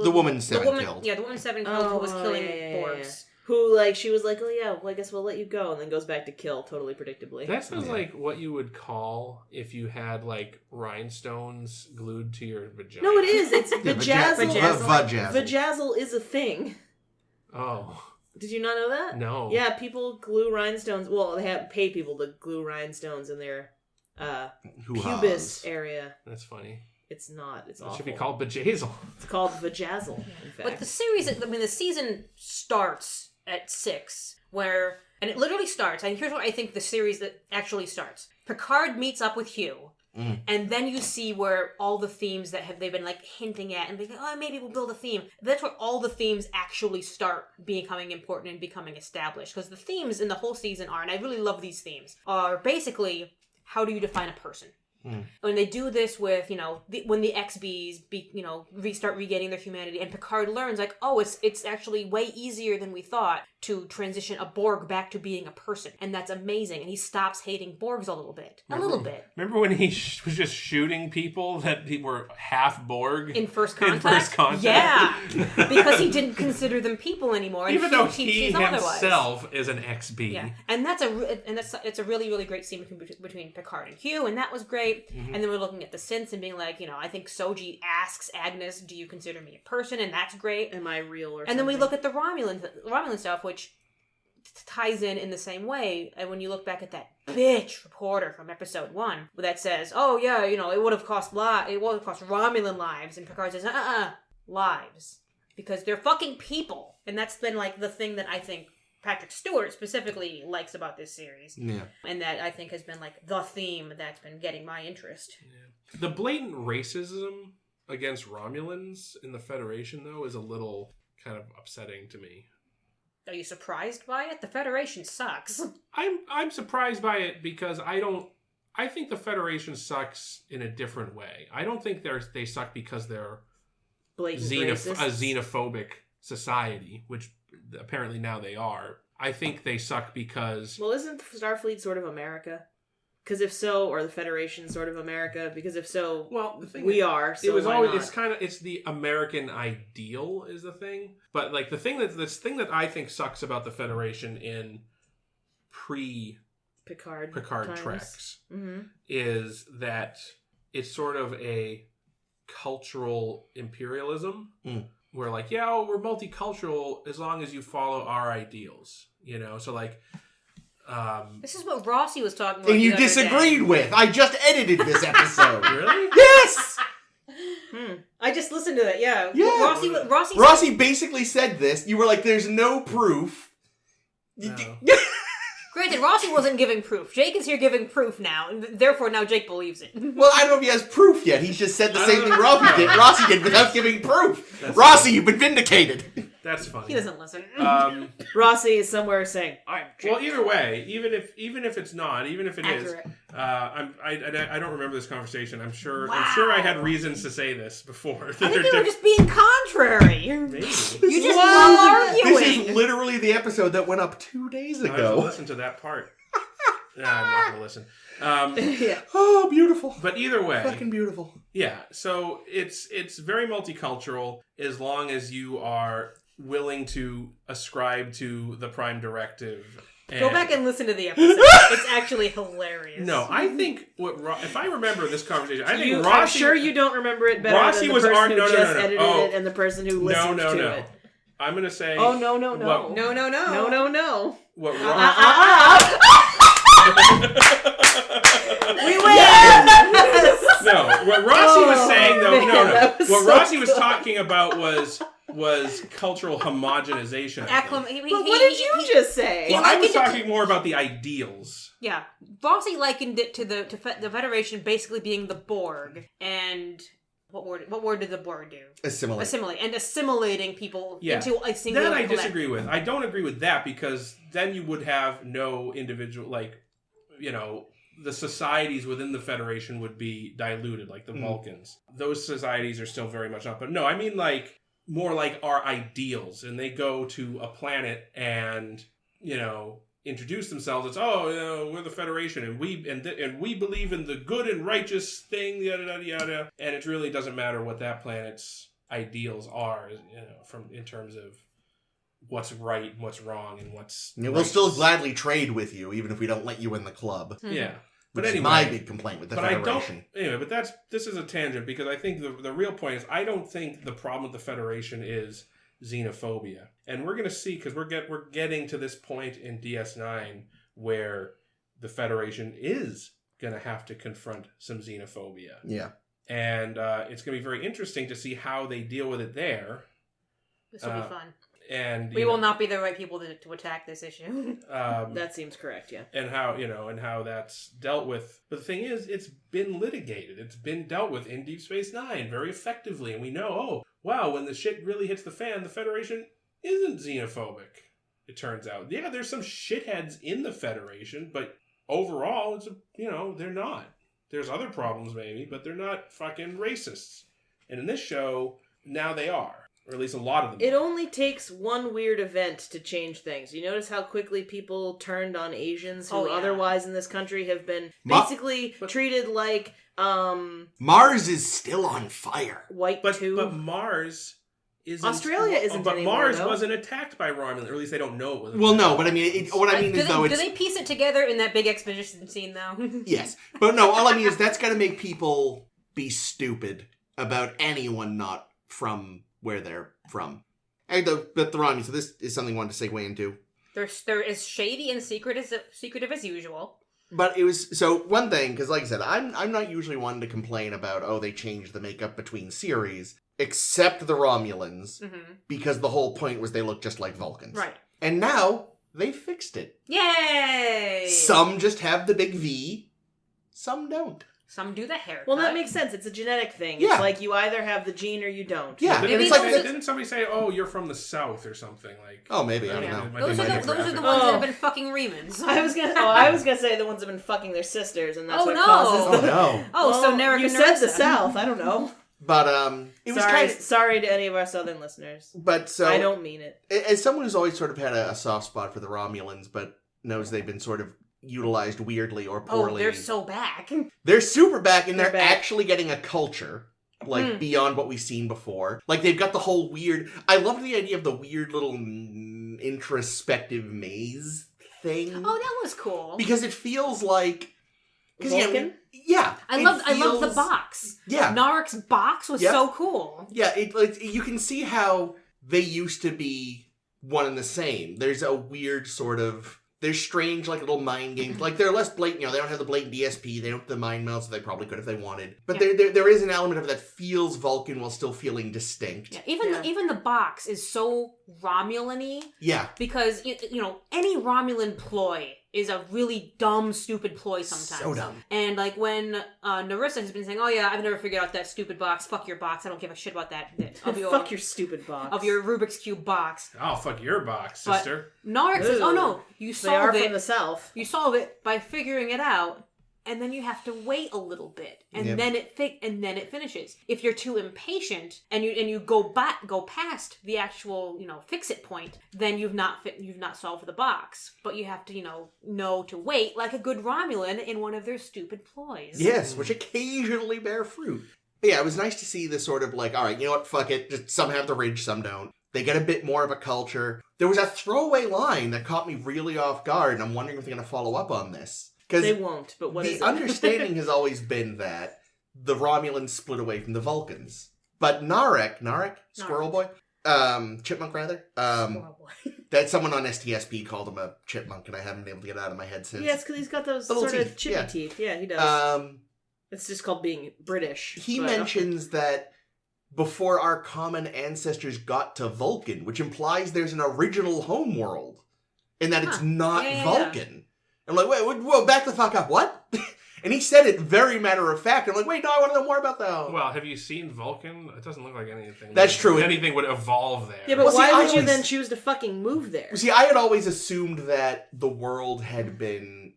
the woman Seven killed. Yeah, the woman Seven killed who was killing Borgs. Who, like, she was like, oh yeah, well, I guess we'll let you go, and then goes back to kill, totally predictably. That sounds like what you would call if you had, like, rhinestones glued to your vagina. No, it is. It's Bjayzl. Vajazl. Vajazl is a thing. Oh. Did you not know that? No. Yeah, people glue rhinestones. Well, they have pay people to glue rhinestones in their pubis area. That's funny. It's not. It's awful. It should be called Bjayzl. It's called Vajazl, in fact. But the series, the season starts at 6, and it literally starts, and here's where I think the series that actually starts. Picard meets up with Hugh, and then you see where all the themes that they've been, like, hinting at, and they think, oh, maybe we'll build a theme. That's where all the themes actually start becoming important and becoming established, because the themes in the whole season are, and I really love these themes, are basically, how do you define a person? When they do this with, when the XBs, start regaining their humanity, and Picard learns, like, oh, it's actually way easier than we thought to transition a Borg back to being a person. And that's amazing. And he stops hating Borgs a little bit. Remember when he was just shooting people that were half Borg? In First Contact? Yeah. Because he didn't consider them people anymore. And even though he himself is an XB. Yeah. And it's a really, really great scene between Picard and Hugh, and that was great. And then we're looking at the synths and being like, I think Soji asks Agnes, do you consider me a person? And that's great. Am I real or something? And then we look at the Romulan stuff, which ties in the same way. And when you look back at that bitch reporter from episode 1 that says, oh yeah, it would have cost Romulan lives, and Picard says, lives, because they're fucking people. And that's been, like, the thing that I think Patrick Stewart specifically likes about this series. Yeah. And that I think has been, like, the theme that's been getting my interest. Yeah. The blatant racism against Romulans in the Federation, though, is a little kind of upsetting to me. Are you surprised by it? The Federation sucks. I'm surprised by it because I don't I think the Federation sucks in a different way. I don't think they suck because they're blatant a xenophobic society, which apparently now they are. I think they suck because... Well, isn't Starfleet sort of America? Because if so, or the Federation sort of America? Because if so, well, the thing we are. So it was why always not? it's the American ideal is the thing. But like the thing that I think sucks about the Federation in Picard times. treks Mm-hmm. is that it's sort of a cultural imperialism where like, yeah, we're multicultural as long as you follow our ideals, you know? So like, this is what Rossi was talking about. And you disagreed with. I just edited this episode. Really? Yes! I just listened to it, yeah. Yeah. Rossi basically said this. You were like, there's no proof. No. Granted, Rossi wasn't giving proof. Jake is here giving proof now, and therefore now Jake believes it. Well, I don't know if he has proof yet. He's just said the same thing Rossi did without giving proof. That's Rossi, you've been vindicated. That's funny. He doesn't listen. Rossi is somewhere saying, "I'm Jake." Well, either way, even if it's not, even if it Accurate. is, I don't remember this conversation. I'm sure I had reasons to say this before. I think you were just being contrary. Maybe. You just love arguing. This is literally the episode that went up 2 days I have ago. to listen to that part. Nah, I'm not going to listen. Yeah. Oh, beautiful. But either way, Fucking beautiful. yeah. So it's very multicultural as long as you are willing to ascribe to the Prime Directive. Go back and listen to the episode. It's actually hilarious. No, I think if I remember this conversation, I think I'm Rossi. sure you don't remember it better Rossi than the was person who no, just no. edited Oh. it and the person who listened to it. I'm going to say. Oh, no. No. What We win! No, what Rossi was saying though, man, no. that was What so Rossi was good. talking about was cultural homogenization. I think. But what did you just say? Well, I was talking more about the ideals. Yeah, Rossi likened it to the Federation basically being the Borg, and what word did the Borg do? Assimilate, and assimilating people into a single. That I disagree with. I don't agree with that because then you would have no individual, like, you know, the societies within the Federation would be diluted, like the Vulcans. Those societies are still very much up, but no, I mean like more like our ideals, and they go to a planet and, you know, introduce themselves as, oh, you know, we're the Federation and we believe in the good and righteous thing, yada yada yada, and it really doesn't matter what that planet's ideals are, you know, in terms of what's right and what's wrong and what's We'll still gladly trade with you, even if we don't let you in the club. Yeah. But But anyway, anyway, my big complaint with the but Federation. this is a tangent because I think the real point is I don't think the problem with the Federation is xenophobia, and we're going to see because we're getting to this point in DS9 where the Federation is going to have to confront some xenophobia. Yeah, and it's going to be very interesting to see how they deal with it there. This will be fun. And we will not be the right people to attack this issue. That seems correct, yeah. And how that's dealt with. But the thing is, it's been litigated. It's been dealt with in Deep Space Nine very effectively, and we know, oh wow, when the shit really hits the fan, the Federation isn't xenophobic. It turns out, yeah, there's some shitheads in the Federation, but overall, they're not. There's other problems maybe, but they're not fucking racists. And in this show, now they are. Or at least a lot of them. It only takes one weird event to change things. You notice how quickly people turned on Asians who otherwise in this country have been basically treated like Mars is still on fire. White too. But Mars isn't. Australia isn't But anymore, Mars though. wasn't attacked by Romulans, or at least they don't know it was. Well, no, but I mean, what I mean is though, do they piece it together in that big exposition scene though? Yes, but no, all I mean is that's got to make people be stupid about anyone not from where they're from. And but the Romulans, so this is something I wanted to segue into. They're as shady and secretive as usual. But it was, so one thing, because like I said, I'm not usually one to complain about, oh, they changed the makeup between series, except the Romulans, because the whole point was they looked just like Vulcans. Right. And now, they fixed it. Yay! Some just have the big V, some don't. Some do the haircut. Well, that makes sense. It's a genetic thing. Yeah. It's like you either have the gene or you don't. Yeah, Didn't, it's like didn't somebody say, "Oh, you're from the South" or something like? Oh, maybe I don't Yeah. know. It might Those be are my the ones demographic. that have been fucking Remans. I was gonna say the ones that have been fucking their sisters, and that's Oh, what no. causes Oh the. no! Oh, so Narek you and said the Narissa. South. I don't know. But it was kind of. Sorry to any of our Southern listeners. But so I don't mean it. as someone who's always sort of had a soft spot for the Romulans, but knows they've been sort of utilized weirdly or poorly. Oh, they're so back. They're super back, and they're They're back. actually getting a culture, like, beyond what we've seen before. Like, they've got the whole weird... I love the idea of the weird little introspective maze thing. Oh, that was cool. Because it feels like... Vulcan? Yeah. I it love the feels- box. Yeah. Narek's box was Yep. so cool. Yeah, you can see how they used to be one and the same. There's a weird sort of... There's strange, like, little mind games. Like, they're less blatant, they don't have the blatant DSP, they don't have the mind melts, they probably could if they wanted. But there is an element of it that feels Vulcan while still feeling distinct. Yeah, even the box is so Romulan-y. Yeah. Because, any Romulan ploy is a really dumb, stupid ploy sometimes. So dumb. And, like, when Narissa has been saying, oh, yeah, I've never figured out that stupid box. Fuck your box. I don't give a shit about that. Fuck your stupid box. Of your Rubik's Cube box. Oh, fuck your box, But sister. Narek says, oh, no, you They are solve it. from the South. You solve it by figuring it out, and then you have to wait a little bit, and Yep. then it finishes. If you're too impatient and you go past the actual fix it point, then you've not solved the box. But you have to know to wait like a good Romulan in one of their stupid ploys. Yes, which occasionally bear fruit. But yeah, it was nice to see this sort of like, all right, you know what, fuck it. Just some have the ridge, some don't. They get a bit more of a culture. There was a throwaway line that caught me really off guard, and I'm wondering if they're going to follow up on this. They won't, but what is the it? understanding has always been that the Romulans split away from the Vulcans. But Narek, Squirrel Boy, Chipmunk rather, that someone on STSP called him a chipmunk, and I haven't been able to get it out of my head since. Yeah, it's because he's got those Little sort of teeth, chippy yeah. teeth. Yeah, he does. Um, It's just called being British. he but- mentions that before our common ancestors got to Vulcan, which implies there's an original homeworld, and that it's not Yeah. Vulcan. I'm like, wait, whoa, back the fuck up, what? And he said it very matter of fact. I'm like, wait, no, I want to know more about that. Well, have you seen Vulcan? It doesn't look like anything. That's true. Anything would evolve there. Yeah, but Well, see, why I would you always- then choose to fucking move there? See, I had always assumed that the world had been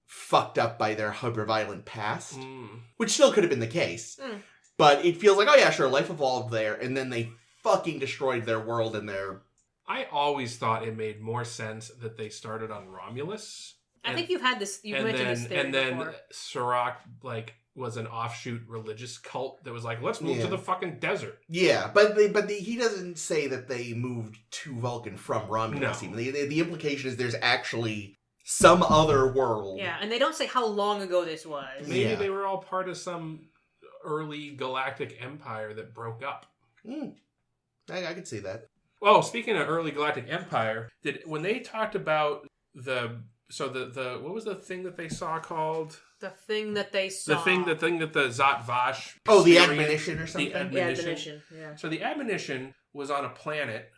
fucked up by their hyper-violent past, which still could have been the case. But it feels like, oh yeah, sure, life evolved there, and then they fucking destroyed their world and their... I always thought it made more sense that they started on Romulus. I think you've mentioned this theory and then before. Serac was an offshoot religious cult that was like, let's move to the fucking desert. Yeah, but he doesn't say that they moved to Vulcan from Romulus. No. Even. The implication is there's actually some other world. Yeah, and they don't say how long ago this was. Maybe Yeah. they were all part of some early galactic empire that broke up. I could see that. Oh, speaking of early galactic empire, when they talked about the what was the thing that they saw called? The thing that they saw. The thing that the Zat Vash. Oh, the experienced- admonition or something? The admonition. Yeah. So the admonition was on a planet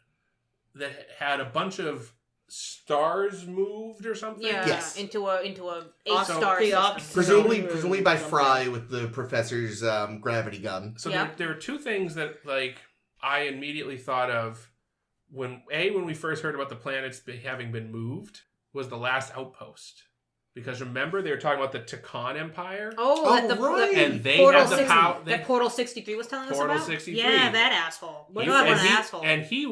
that had a bunch of stars moved or something. Yeah, Yes. into a eight Also, star the system. ox- Presumably by something. Fry with the professor's gravity gun. So Yep. there were two things that I immediately thought of when we first heard about the planets having been moved was the last outpost. Because remember, they were talking about the Takan Empire? Oh, right. And they Portal had the 60 power... that Portal 63 was telling us Portal about? 63. Yeah, that asshole. He- God, what and an he- asshole. And he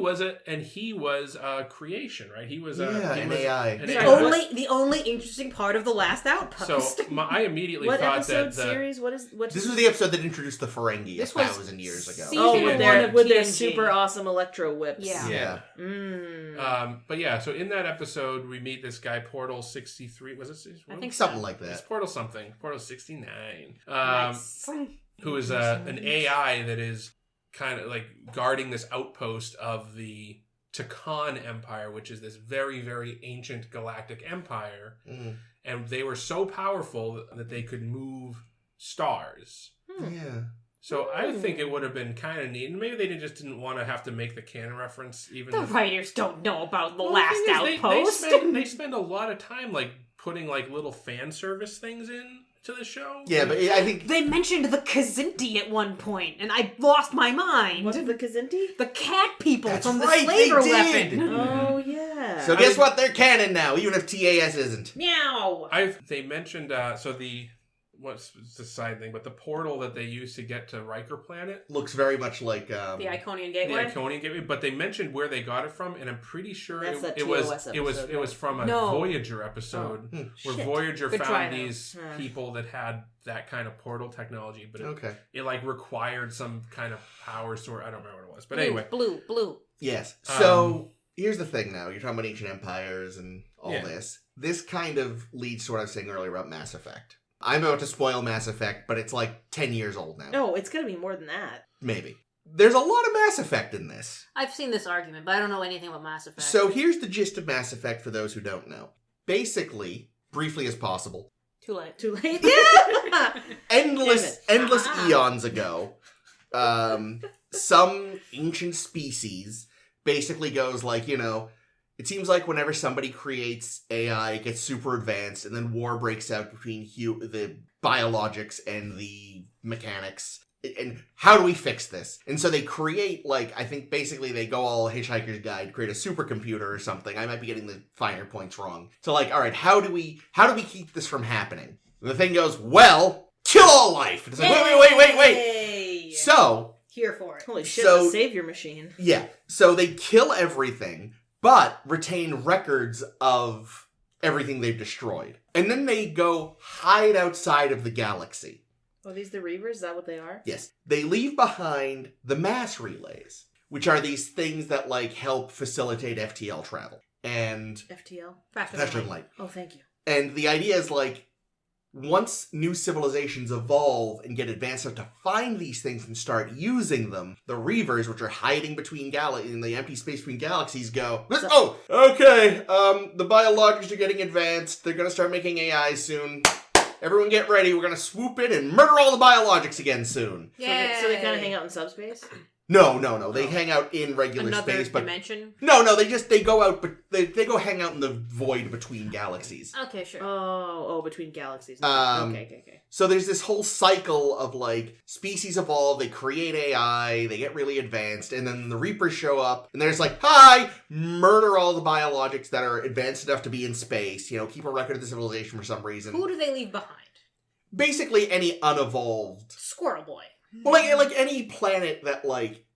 was a creation, right? He was Yeah, an AI. an the AI. only interesting part of the last outpost. So I immediately What thought episode that series? What This was the episode that introduced the Ferengi This was 1,000 years ago. season Oh, one with their of TNG. super awesome electro whips. Yeah. Yeah. But yeah, so in that episode we meet this guy Portal 63. Was it? I think Something so. like It's that. Portal something. Portal 69. Nice. Who is an AI that is kind of like guarding this outpost of the Takan Empire, which is this very, very ancient galactic empire. And they were so powerful that they could move stars. Yeah. So I think it would have been kind of neat. And maybe they just didn't want to have to make the canon reference. Even The writers don't know about the Well, last thing is, outpost. They spend a lot of time putting little fan service things in to the show. Yeah, but I think They mentioned the Kzinti at one point, and I lost my mind. What's the Kzinti? The cat people That's from the right, Slaver they did. Weapon. Oh, yeah. so. Guess what? They're canon now, even if TAS isn't. Meow. They mentioned what's the side thing, but the portal that they used to get to Riker Planet. Looks very much like The Iconian The Gateway. Iconian Gateway, but they mentioned where they got it from, and I'm pretty sure That's that it was TOS it was episode, it was from a No. Voyager episode where Shit. Voyager Good try, found though. these people that had that kind of portal technology, but Okay. it like required some kind of power source. I don't remember what it was, but anyway, Blue. Yes. So here's the thing. Now you're talking about ancient empires and all Yeah. this. This kind of leads to what I was saying earlier about Mass Effect. I'm about to spoil Mass Effect, but it's like 10 years old now. No, it's going to be more than that. Maybe. There's a lot of Mass Effect in this. I've seen this argument, but I don't know anything about Mass Effect. So here's the gist of Mass Effect for those who don't know. Basically, briefly as possible, Too late. Too late? endless Damn it. eons ago, some ancient species basically goes like, it seems like whenever somebody creates AI, it gets super advanced, and then war breaks out between the biologics and the mechanics. And how do we fix this? And so they create, I think basically they go all Hitchhiker's Guide, create a supercomputer or something. I might be getting the finer points wrong. So all right, how do we keep this from happening? And the thing goes, well, kill all life. And it's like, wait. Yay. So, Here for it. Holy shit, So- the savior machine. yeah. So they kill everything, but retain records of everything they've destroyed. And then they go hide outside of the galaxy. Oh, these the Reavers? Is that what they are? Yes. They leave behind the mass relays, which are these things that help facilitate FTL travel. And FTL? faster than light. Oh, thank you. And the idea is once new civilizations evolve and get advanced enough to find these things and start using them, the Reavers, which are hiding between in the empty space between galaxies, go, oh, okay, the biologics are getting advanced. They're going to start making AI soon. Everyone get ready. We're going to swoop in and murder all the biologics again soon. So they kind of hang out in subspace? No. They hang out in regular Another space, but dimension? no, they go out, but they go hang out in the void between galaxies. Okay, sure. Oh, between galaxies. Okay. So there's this whole cycle of species evolve, they create AI, they get really advanced, and then the Reapers show up, and they're just hi, murder all the biologics that are advanced enough to be in space, keep a record of the civilization for some reason. Who do they leave behind? Basically any unevolved. Squirrel Boy. Well, like any planet that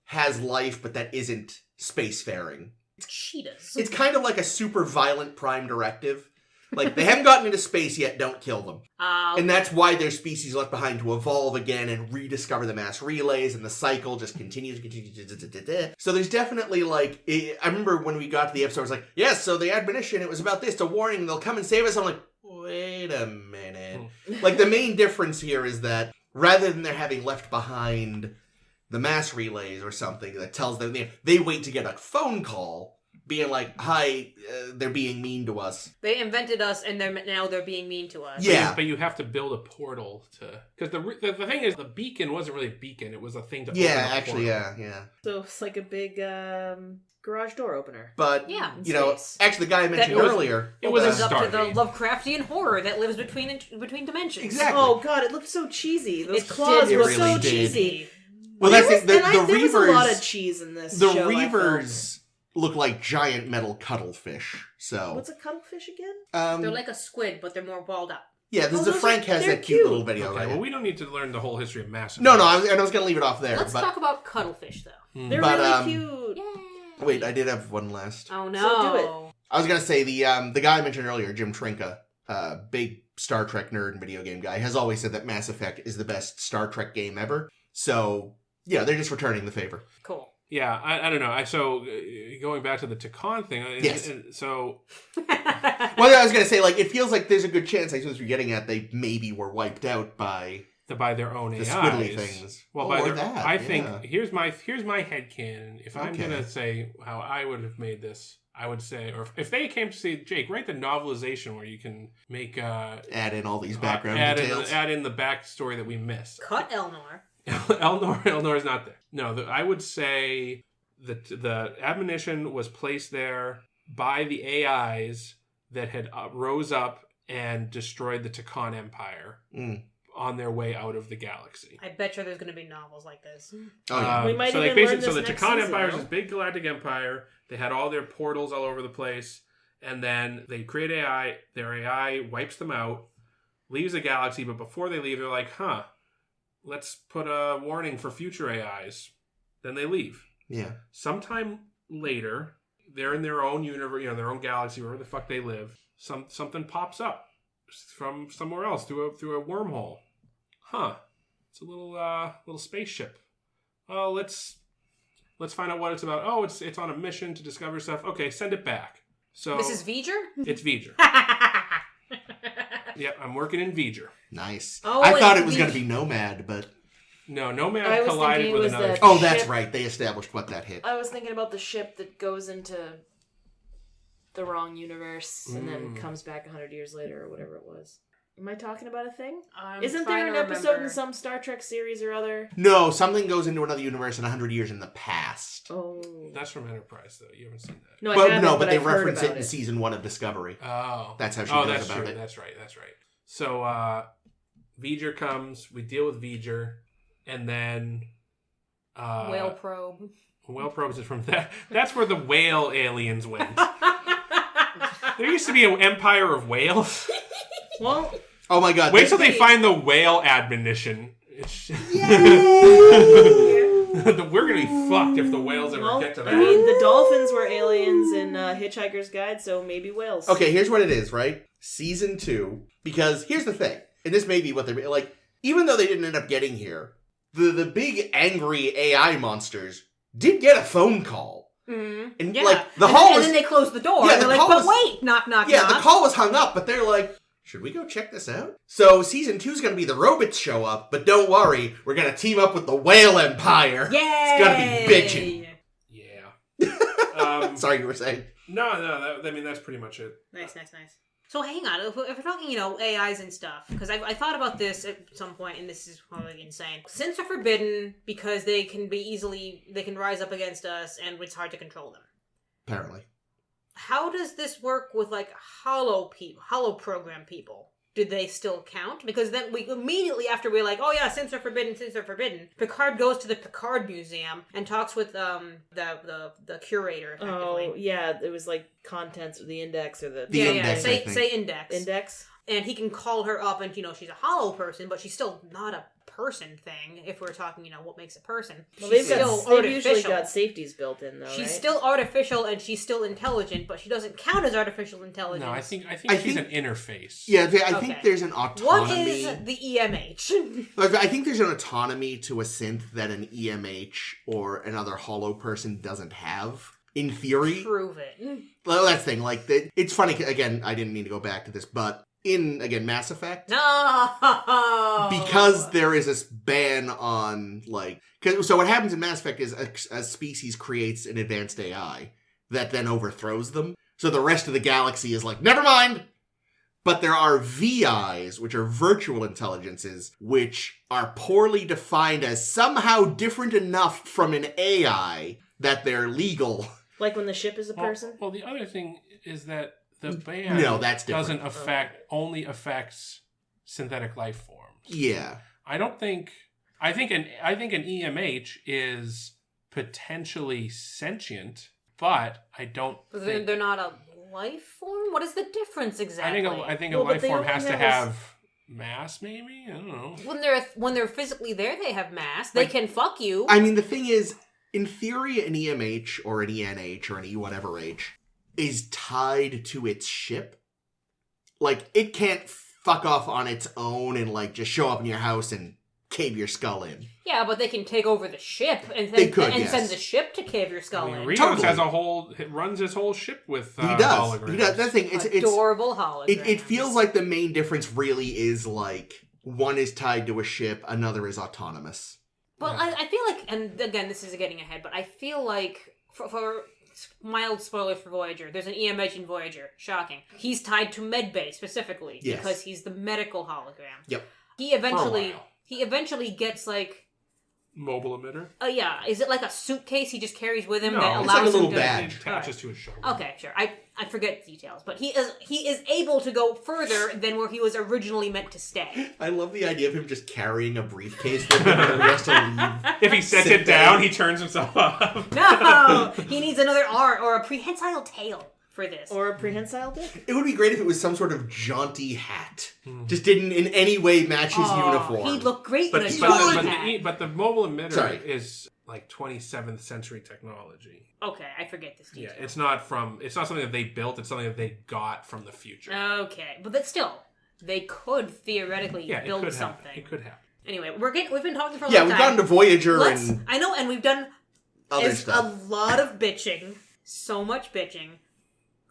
has life but that isn't spacefaring. Cheetahs. It's kind of like a super violent Prime Directive. They haven't gotten into space yet, don't kill them. And that's why there's species left behind to evolve again and rediscover the mass relays, and the cycle just continues. So there's definitely I remember when we got to the episode, I was like, yes, so the admonition, it was about this, a warning, they'll come and save us. I'm like, wait a minute. The main difference here is that rather than they're having left behind the mass relays or something that tells them, they wait to get a phone call being hi, they're being mean to us. They invented us, and now they're being mean to us. Yeah. But you have to build a portal to... Because the thing is, the beacon wasn't really a beacon. It was a thing to open Yeah, a actually, portal. yeah. So it's like a big garage door opener. But, Yeah, in space. actually the guy I mentioned That- earlier... it was a Opens up to the Stargate. Lovecraftian horror that lives between dimensions. Exactly. Oh, God, it looked so cheesy. Those It claws did. were It really so did. cheesy. Well, There that's was, it. The there was a Reavers... lot of cheese in this The show, I felt. Reavers look like giant metal cuttlefish, so... What's a cuttlefish again? They're like a squid, but they're more balled up. Yeah, Oh, those Frank has they're that cute cute. little video. Okay, right? well, we don't need to learn the whole history of Mass Effect. No, I was going to leave it off there. Let's but talk about cuttlefish, though. They're But, really cute. Yay! Wait, I did have one last. Oh no! So do it. I was going to say the guy I mentioned earlier, Jim Trinka, big Star Trek nerd and video game guy, has always said that Mass Effect is the best Star Trek game ever. So, yeah, they're just returning the favor. Cool. Yeah, I don't know. So going back to the Takan thing, Yes. So Well, I was going to say, it feels like there's a good chance, I suppose you're getting at, they maybe were wiped out by by their own the AIs. squiddly things. Well, Oh, by or their, that, I think yeah. here's my headcanon. If I'm Okay. gonna say how I would have made this, I would say, or if they came to say, Jake, write the novelization where you can make Add in all these background details. add in the backstory that we missed. Cut Elnor. Elnor is not there. No, I would say the admonition was placed there by the AIs that had rose up and destroyed the Takan Empire on their way out of the galaxy. I bet you there's going to be novels like this. Oh, yeah. We might so even basically, learn this so the next Takan season, Empire is though. this big galactic empire. They had all their portals all over the place, and then they create AI. Their AI wipes them out, leaves the galaxy, but before they leave, they're like, let's put a warning for future AIs. Then they leave. Yeah. Sometime later, they're in their own universe, their own galaxy, wherever the fuck they live. Something pops up from somewhere else through a wormhole. It's a little spaceship. Oh, let's find out what it's about. Oh, it's on a mission to discover stuff. Okay, send it back. So This is V'ger? It's V'ger. Yeah, I'm working in V'ger. Nice. Oh, I thought it's it was going to be Nomad, but... No, I Nomad was collided thinking it with was another. the- Oh, that's ship. right. They established what that hit. I was thinking about the ship that goes into the wrong universe and then comes back 100 years later or whatever it was. Am I talking about a thing? Isn't there an episode in some Star Trek series or other? No, something goes into another universe in 100 years in the past. Oh. That's from Enterprise, though. You haven't seen that. No, I haven't, but they I've heard reference it about in season 1 of Discovery. Oh. That's how she knows that's about true. it. That's right. So, V'ger comes, we deal with V'ger, and then... Whale probe. Whale probes is from that. That's where the whale aliens went. There used to be an empire of whales. Well... Oh my god. Wait till they find the whale admonition. We're gonna be fucked if the whales ever get to that. I mean, the dolphins were aliens in Hitchhiker's Guide, so maybe whales. Okay, here's what it is, right? Season 2, because here's the thing, and this may be what they're... Like, even though they didn't end up getting here, the big angry AI monsters did get a phone call. Mm-hmm. And, yeah. like, the call was... And then they closed the door. Yeah, and the they're like, call but was- wait! Knock, knock, Yeah, knock. the call was hung up, but they're like, should we go check this out? So season 2 is going to be the robots show up, but don't worry, we're going to team up with the whale empire. Yay! It's going to be bitchin'. Yeah. Sorry, you were saying. No, that's pretty much it. Nice. So hang on, if we're talking, AIs and stuff, because I thought about this at some point, and this is probably insane. Synths are forbidden because they can rise up against us, and it's hard to control them. Apparently. How does this work with, like, hollow program people? Do they still count? Because then we immediately after we're like, oh yeah, synths are forbidden. Picard goes to the Picard Museum and talks with the curator. Effectively. Oh, yeah, it was like contents or the index or the index, I think. Say index. Index. And he can call her up and, she's a hollow person, but she's still not a person thing, if we're talking, what makes a person. Well, She's they've still artificial. usually got safeties built in, though, She's right? still artificial and she's still intelligent, but she doesn't count as artificial intelligence. No, I think I she's think- an interface. Yeah, I Okay. think there's an autonomy. What is the EMH? I think there's an autonomy to a synth that an EMH or another hollow person doesn't have. In theory. Prove it. Well, that's the thing. Like, it's funny, again, I didn't mean to go back to this, but in, again, Mass Effect... No! Because there is this ban on, like... So what happens in Mass Effect is a species creates an advanced AI that then overthrows them. So the rest of the galaxy is like, never mind! But there are VIs, which are virtual intelligences, which are poorly defined as somehow different enough from an AI that they're legal. Like when the ship is a person? Well, the other thing is that the ban that's different. only affects synthetic life forms. Yeah. I think an EMH is potentially sentient, but I don't think... They're not a life form? What is the difference exactly? I think a Well, but life they form only has to have have mass, maybe? I don't know. When they're physically there, they have mass. They Like, can fuck you. I mean, the thing is, in theory, an EMH or an ENH or an E whatever H is tied to its ship. Like, it can't fuck off on its own and, like, just show up in your house and cave your skull in. Yeah, but they can take over the ship and They could, and yes. send the ship to cave your skull in. Rios Totally. runs his whole ship with He does. holograms. He does. That's the thing. It's Adorable holograms. It feels like the main difference really is, like, one is tied to a ship, another is autonomous. Well, I feel like, and again, this is getting ahead, but I feel like, for mild spoilers for Voyager, there's an EMH in Voyager. Shocking. He's tied to Medbay specifically, Yes. because he's the medical hologram. Yep. He For a eventually while. gets, like, mobile emitter. Yeah. Is it like a suitcase he just carries with him No, that it's allows like a him little to... bag. It attaches to his shoulder. Okay, sure. I forget details, but he is able to go further than where he was originally meant to stay. I love the idea of him just carrying a briefcase with him and he has to leave. If he sets it down, he turns himself off. No! He needs another arm or a prehensile tail for this. Or a prehensile dick. It would be great if it was some sort of jaunty hat. Just didn't in any way match his uniform. He'd look great in a he jaunty would. hat. But the mobile emitter Sorry. is like 27th century technology. Okay, I forget this detail. Yeah, it's not something that they built, it's something that they got from the future. Okay, but that's still, they could theoretically Yeah, build it could something. happen. It could happen. Anyway, we've been talking for a Yeah, long we've time. gotten to Voyager I know, and we've done other a stuff. lot of bitching. So much bitching.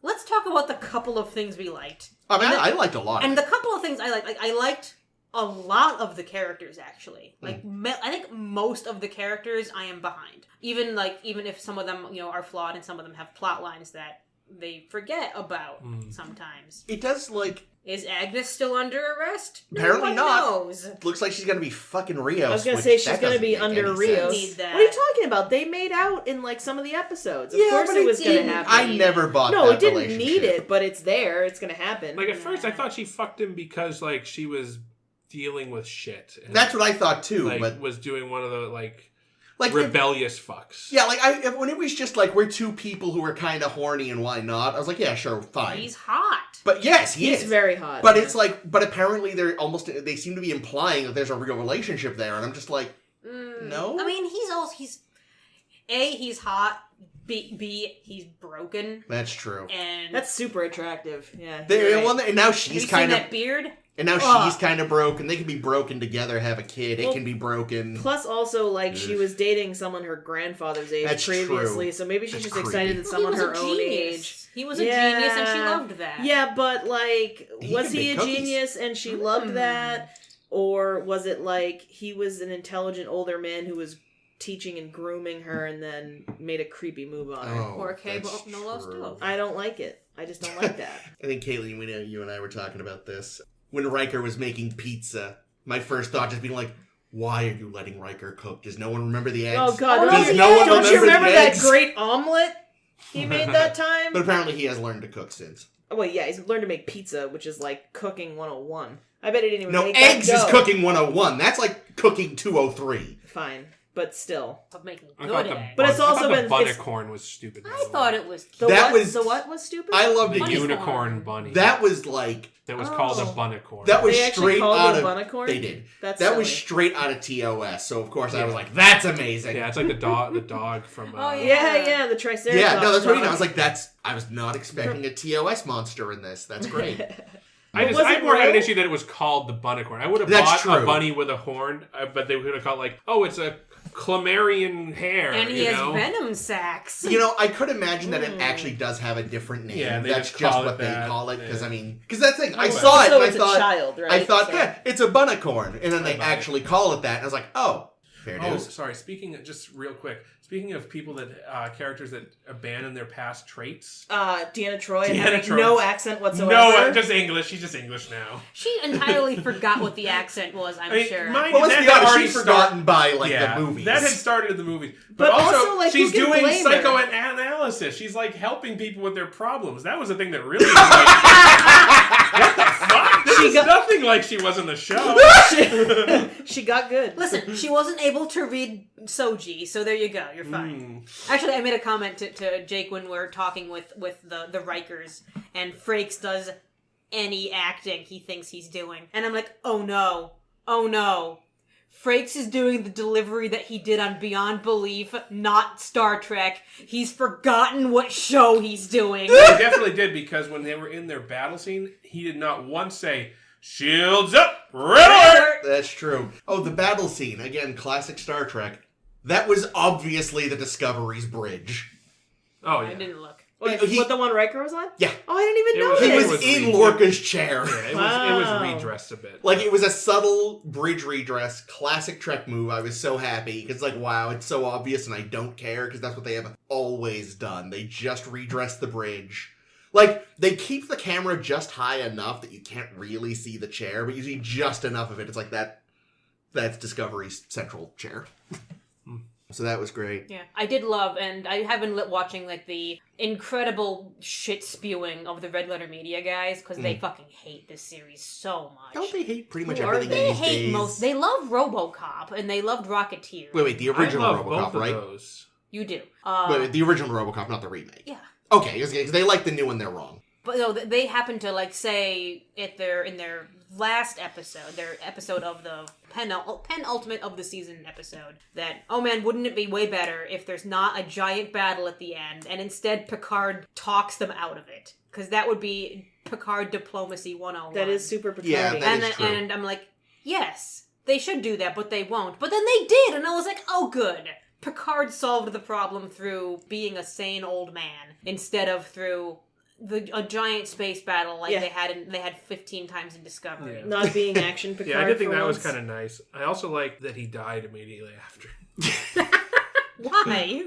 Let's talk about the couple of things we liked. I mean, I liked a lot of And it. the couple of things I liked, like I liked a lot of the characters actually. Like I think most of the characters I am behind. Even if some of them, are flawed and some of them have plot lines that they forget about sometimes. It does, Is Agnes still under arrest? Apparently One not. knows. looks like she's gonna be fucking Rios. I was gonna which say she's that gonna doesn't be make under any Rios. sense. Need that. What are you talking about? They made out in some of the episodes. Of Yeah, course but it was gonna didn't- happen. I never bought No, that it didn't relationship. need it, but it's there. It's gonna happen. Like, at first, I thought she fucked him because, she was dealing with shit. And, That's what I thought too, but was doing one of the, like rebellious fucks. Yeah, when it was just we're two people who are kind of horny and why not? I was like, yeah, sure, fine. He's hot. But yes, He's is very hot. But it's but apparently they seem to be implying that there's a real relationship there, and I'm just like, no. I mean, he's he's hot. B, he's broken. That's true. And that's super attractive. Yeah. And now have she's you kind seen of that beard? and now she's kind of broken. They can be broken together, have a kid. It can be broken. Plus, also, she was dating someone her grandfather's age That's previously, true. so maybe she's That's just creepy. excited that someone He was her a own genius. age. He was a genius, and she loved that. Yeah, but He was can he bake a cookies. genius and she loved that, or was it he was an intelligent older man who was teaching and grooming her and then made a creepy move on her? Or cable that's no low true. stove. I don't like it. I just don't like that. I think Caitlin, we know you and I were talking about this when Riker was making pizza. My first thought just being why are you letting Riker cook? Does no one remember the eggs? Oh God! Oh, Does no one don't you remember remember the that eggs? great omelet he made that time? But apparently he has learned to cook since. Oh, wait, yeah, he's learned to make pizza, which is cooking 101. I bet he didn't even No, make eggs that is dough. cooking 101. That's cooking 203. Fine, but still. Of making I good thought eggs. But it's also the been- bunicorn was stupid. I thought it was The That what? was- The what was stupid? I loved the it. Bunny unicorn corn. bunny. That was That was called a Oh. bunicorn. that was They actually straight called out it of Bunicorn? They did. That's That was silly. straight out of TOS. So of course I was like, that's amazing. Yeah, it's like the dog from. Oh, Yeah, the Triceratops. Yeah, no, that's what dog. I was like, I was not expecting a TOS monster in this. That's great. I was had it more had an real? issue that it was called the bunicorn. I would have That's bought a true. bunny with a horn, but they would have called it's a Clamarian hair. And he you has know? venom sacs. I could imagine that it actually does have a different name. Yeah, they that's just just call what it they that. call it. Because Yeah. because that thing, I Well, saw it also and I it's a thought, child, right? So- yeah, it's a bunicorn, and then they buy it. actually call it that. And I was like, oh, fair Oh, news. sorry. Just real quick. Speaking of people that characters that abandon their past traits. Deanna Troy and Deanna having Troy. no accent whatsoever. No, just English. She's just English now. She entirely forgot what the accent was, I'm sure. Mind Well, you, let's that be had honest, already she's forgotten by yeah, the movies. that had started in the movies. But But also, also, who she's can doing blame her? psychoanalysis. She's helping people with their problems. That was the thing that really was what the fuck? This is nothing like she was in the show. She got good. Listen, she wasn't able to read Soji, so there you go. You're fine. Actually, I made a comment to Jake when we were talking with the Rikers, and Frakes does any acting he thinks he's doing. And I'm like, oh no. Frakes is doing the delivery that he did on Beyond Belief, not Star Trek. He's forgotten what show he's doing. He definitely did, because when they were in their battle scene, he did not once say, "Shields up, red alert!" That's true. Oh, the battle scene. Again, classic Star Trek. That was obviously the Discovery's bridge. Oh, I yeah. didn't look. What, He- what the one Riker was on? Yeah. Oh, I didn't even know was- He It this. was was in re- Lorca's chair. Yeah, it Wow. was redressed a bit. It was a subtle bridge redress, classic Trek move. I was so happy, because wow, it's so obvious and I don't care, because that's what they have always done. They just redress the bridge. They keep the camera just high enough that you can't really see the chair, but you see just enough of it. It's that's Discovery's central chair. So that was great. Yeah, I did love, and I have been watching like the incredible shit spewing of the Red Letter Media guys because they fucking hate this series so much. Don't they hate pretty much Who are everything They these hate days? most. They love RoboCop and they loved Rocketeer. Wait, the original I love RoboCop, both right? of those. You do. Wait, the original RoboCop, not the remake. Yeah. Okay, because they like the new one, they're wrong. But no, they happen to like say in their last episode, their episode of the penultimate of the season episode, that, oh man, wouldn't it be way better if there's not a giant battle at the end, and instead Picard talks them out of it, because that would be Picard diplomacy 101. That is super Picard. Yeah, that is true. And I'm like, yes, they should do that, but they won't. But then they did, and I was like, oh good. Picard solved the problem through being a sane old man instead of through a giant space battle like they had 15 times in Discovery. Yeah. Not being action Picard. Yeah, I did think for that once. was kind of nice. I also like that he died immediately after. Why?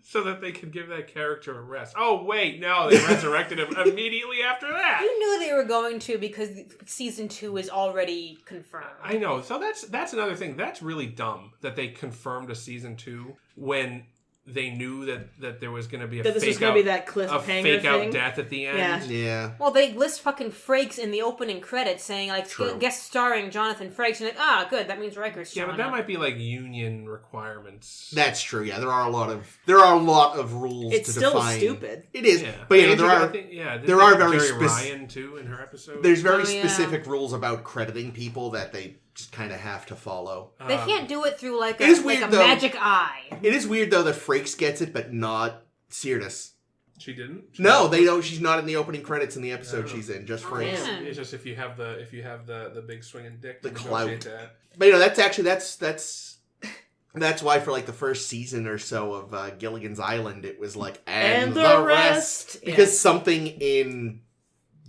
So that they could give that character a rest. Oh, wait, no, they resurrected him immediately after that. You knew they were going to because season 2 is already confirmed. I know. So that's another thing. That's really dumb that they confirmed a season 2 when they knew that there was going to be that this was going to be that cliffhanger fake out thing. death at the end. Yeah. Yeah. Well, they list fucking Frakes in the opening credits saying, like, True. guest starring Jonathan Frakes. And like, good, that means Riker's Yeah, showing but that up. might be like union requirements. That's true. Yeah, there are a lot of rules. It's to still define. stupid. It is, Yeah. but Andrew, there I are think, there are very Jerry specific. Ryan too in her episode. There's very Oh, yeah. specific rules about crediting people that they just kind of have to follow. They can't do it through, like, It is a weird, though. magic eye. It is weird though that Frakes gets it, but not Sirtis. She didn't. No, they don't. She's not in the opening credits in the episode she's in. Just Frakes. yeah. It's just if you have the big swinging dick, The to clout. negotiate that. But that's actually that's why for like the first season or so of Gilligan's Island, it was like and the rest Yeah. because something in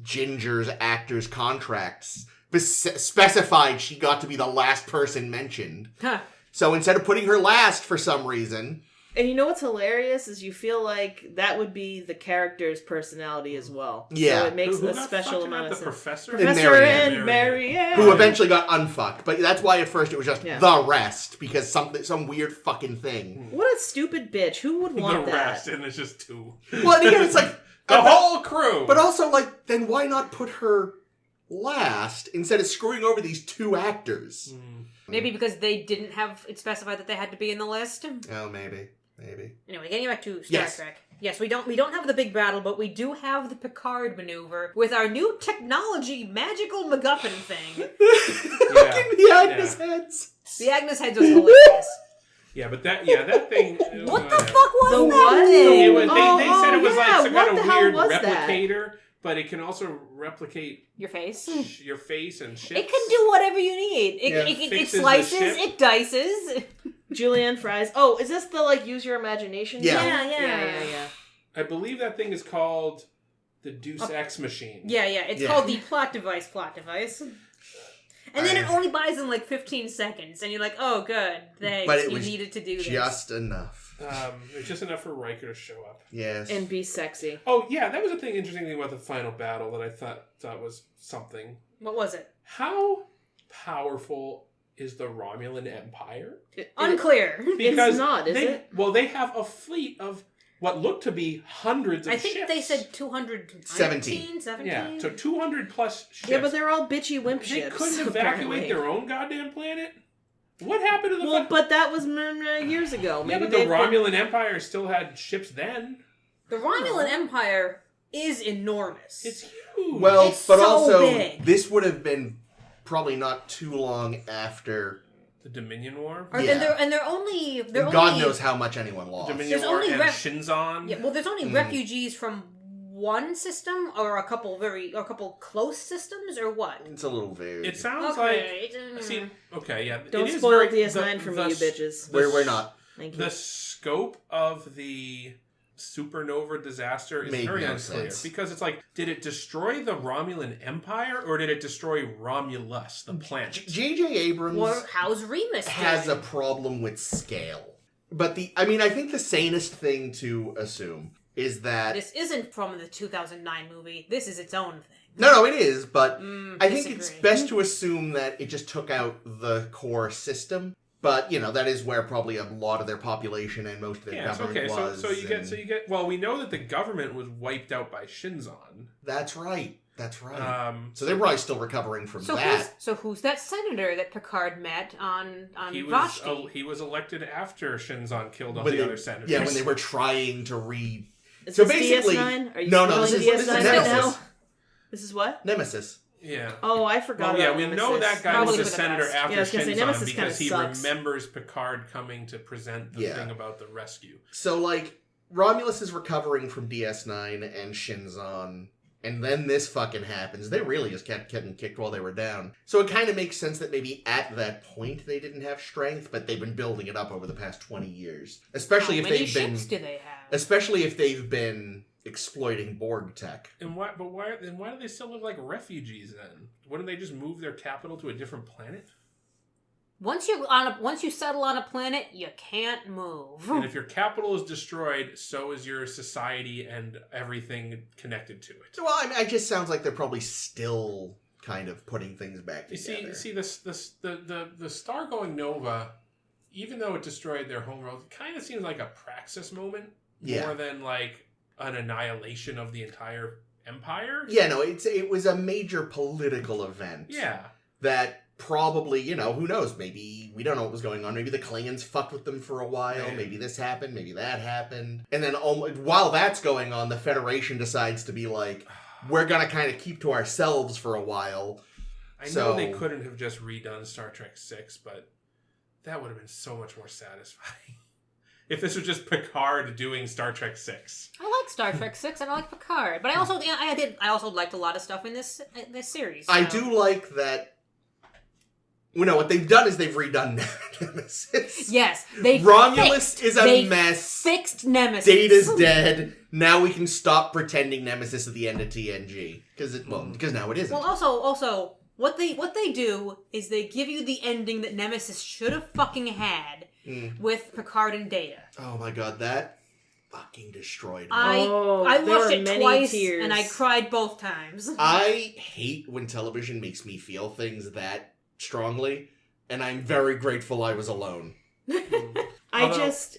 Ginger's actor's contracts specified she got to be the last person mentioned. Huh. So instead of putting her last for some reason, And you know what's hilarious is you feel like that would be the character's personality as well. Yeah. So it makes Who a got special fucked amount up, of the sense. professor? Professor Marianne. and Marianne. who eventually got unfucked. But that's why at first it was just Yeah. the rest because some weird fucking thing. What a stupid bitch. Who would want the that? rest, and it's just 2. Well, and again, it's like The whole crew. But also, like, then why not put her last instead of screwing over these 2 actors? Maybe because they didn't have it specified that they had to be in the list. Oh, maybe. Anyway, getting back to Star Yes. Trek. Yes, we don't have the big battle, but we do have the Picard maneuver with our new technology magical MacGuffin thing. Fucking the Agnes heads. The Agnes heads was hilarious. Yeah, but that thing. What the fuck was The that what? thing? It was, they said it was yeah, like some what kind the of hell weird was that? replicator, but it can also replicate Your face. your face and shit. It can do whatever you need. It Fixes the slices, ship. it dices. Julianne Fries. Oh, is this the, like, use your imagination? Yeah. thing? Yeah. yeah. I believe that thing is called the Deus Ex Machine. Yeah, it's Yeah. called the plot device. And then it I- only buys in like 15 seconds, and you're like, oh, good, thanks, But it you was needed to do this. Just enough. It's just enough for Riker to show up. Yes. And be sexy. Oh yeah, that was a thing. Interesting thing about the final battle that I thought was something. What was it? How powerful is the Romulan Empire? Unclear. It's not, is it? Well, they have a fleet of what looked to be hundreds of I think ships. they said 217. 17. Yeah, so 200 plus ships. Yeah, but they're all bitchy wimp they ships. couldn't evacuate apparently. their own goddamn planet. What happened to the? Well, but that was years ago. yeah, Maybe but the they've been- Romulan Empire still had ships then. The Romulan Empire is enormous. It's huge. Well, It's but so also, big. this would have been probably not too long after. the Dominion War. Or- Yeah. And they're only God knows how much anyone lost. Dominion There's War only and Shinzon. Yeah, well, there's only refugees from one system, or a couple close systems, or what? It's a little vague. It sounds Okay. like. See, okay, yeah. Don't it is spoil very, DS9 for me, you bitches. We're not. Thank you. The scope of the supernova disaster is Made very no unclear sense. because it's like, did it destroy the Romulan Empire or did it destroy Romulus, the planet? J.J. Abrams Or how's Remus has a doing? problem with scale. But I think the sanest thing to assume is that This isn't from the 2009 movie. This is its own thing. No, it is, but I think disagree. it's best to assume that it just took out the core system. But, that is where probably a lot of their population and most of their government was. So you get. Well, we know that the government was wiped out by Shinzon. That's right. So they're probably still recovering from that. Who's that senator that Picard met on Vashti? He was elected after Shinzon killed all the other senators. Yeah, when they were trying to read. Is this DS9? Are you this is Nemesis. This is what? Nemesis. Yeah. Oh, I forgot about we Nemesis. know that guy Probably was a senator after Shinzon because he sucks. remembers Picard coming to present the thing about the rescue. So, Romulus is recovering from DS9 and Shinzon, and then this fucking happens. They really just kept getting kicked while they were down. So it kind of makes sense that maybe at that point they didn't have strength, but they've been building it up over the past 20 years. Especially How many ships do they have? Especially if they've been exploiting Borg tech. And why do they still live like refugees then? Wouldn't they just move their capital to a different planet? Once you settle on a planet, you can't move. And if your capital is destroyed, so is your society and everything connected to it. Well, it just sounds like they're probably still kind of putting things back together. You see the star going Nova, even though it destroyed their home world, it kind of seems like a praxis moment more than like an annihilation of the entire empire. Yeah, no, it was a major political event. Yeah. That probably, who knows, maybe, we don't know what was going on. Maybe the Klingons fucked with them for a while. Right. Maybe this happened. Maybe that happened. And then while that's going on, the Federation decides to be like, we're going to kind of keep to ourselves for a while. I know they couldn't have just redone Star Trek 6, but that would have been so much more satisfying. If this was just Picard doing Star Trek 6. I like Star Trek 6 and I like Picard. But I also liked a lot of stuff in this series. So. I do like that. What they've done is they've redone Nemesis. Yes. Romulus is a mess. Fixed Nemesis. Data's dead. Now we can stop pretending Nemesis at the end of TNG. Because now it isn't. Well, also, what they do is they give you the ending that Nemesis should have fucking had with Picard and Data. Oh my god, that fucking destroyed me. I watched it twice and I cried both times. I hate when television makes me feel things that strongly, and I'm very grateful I was alone. I just,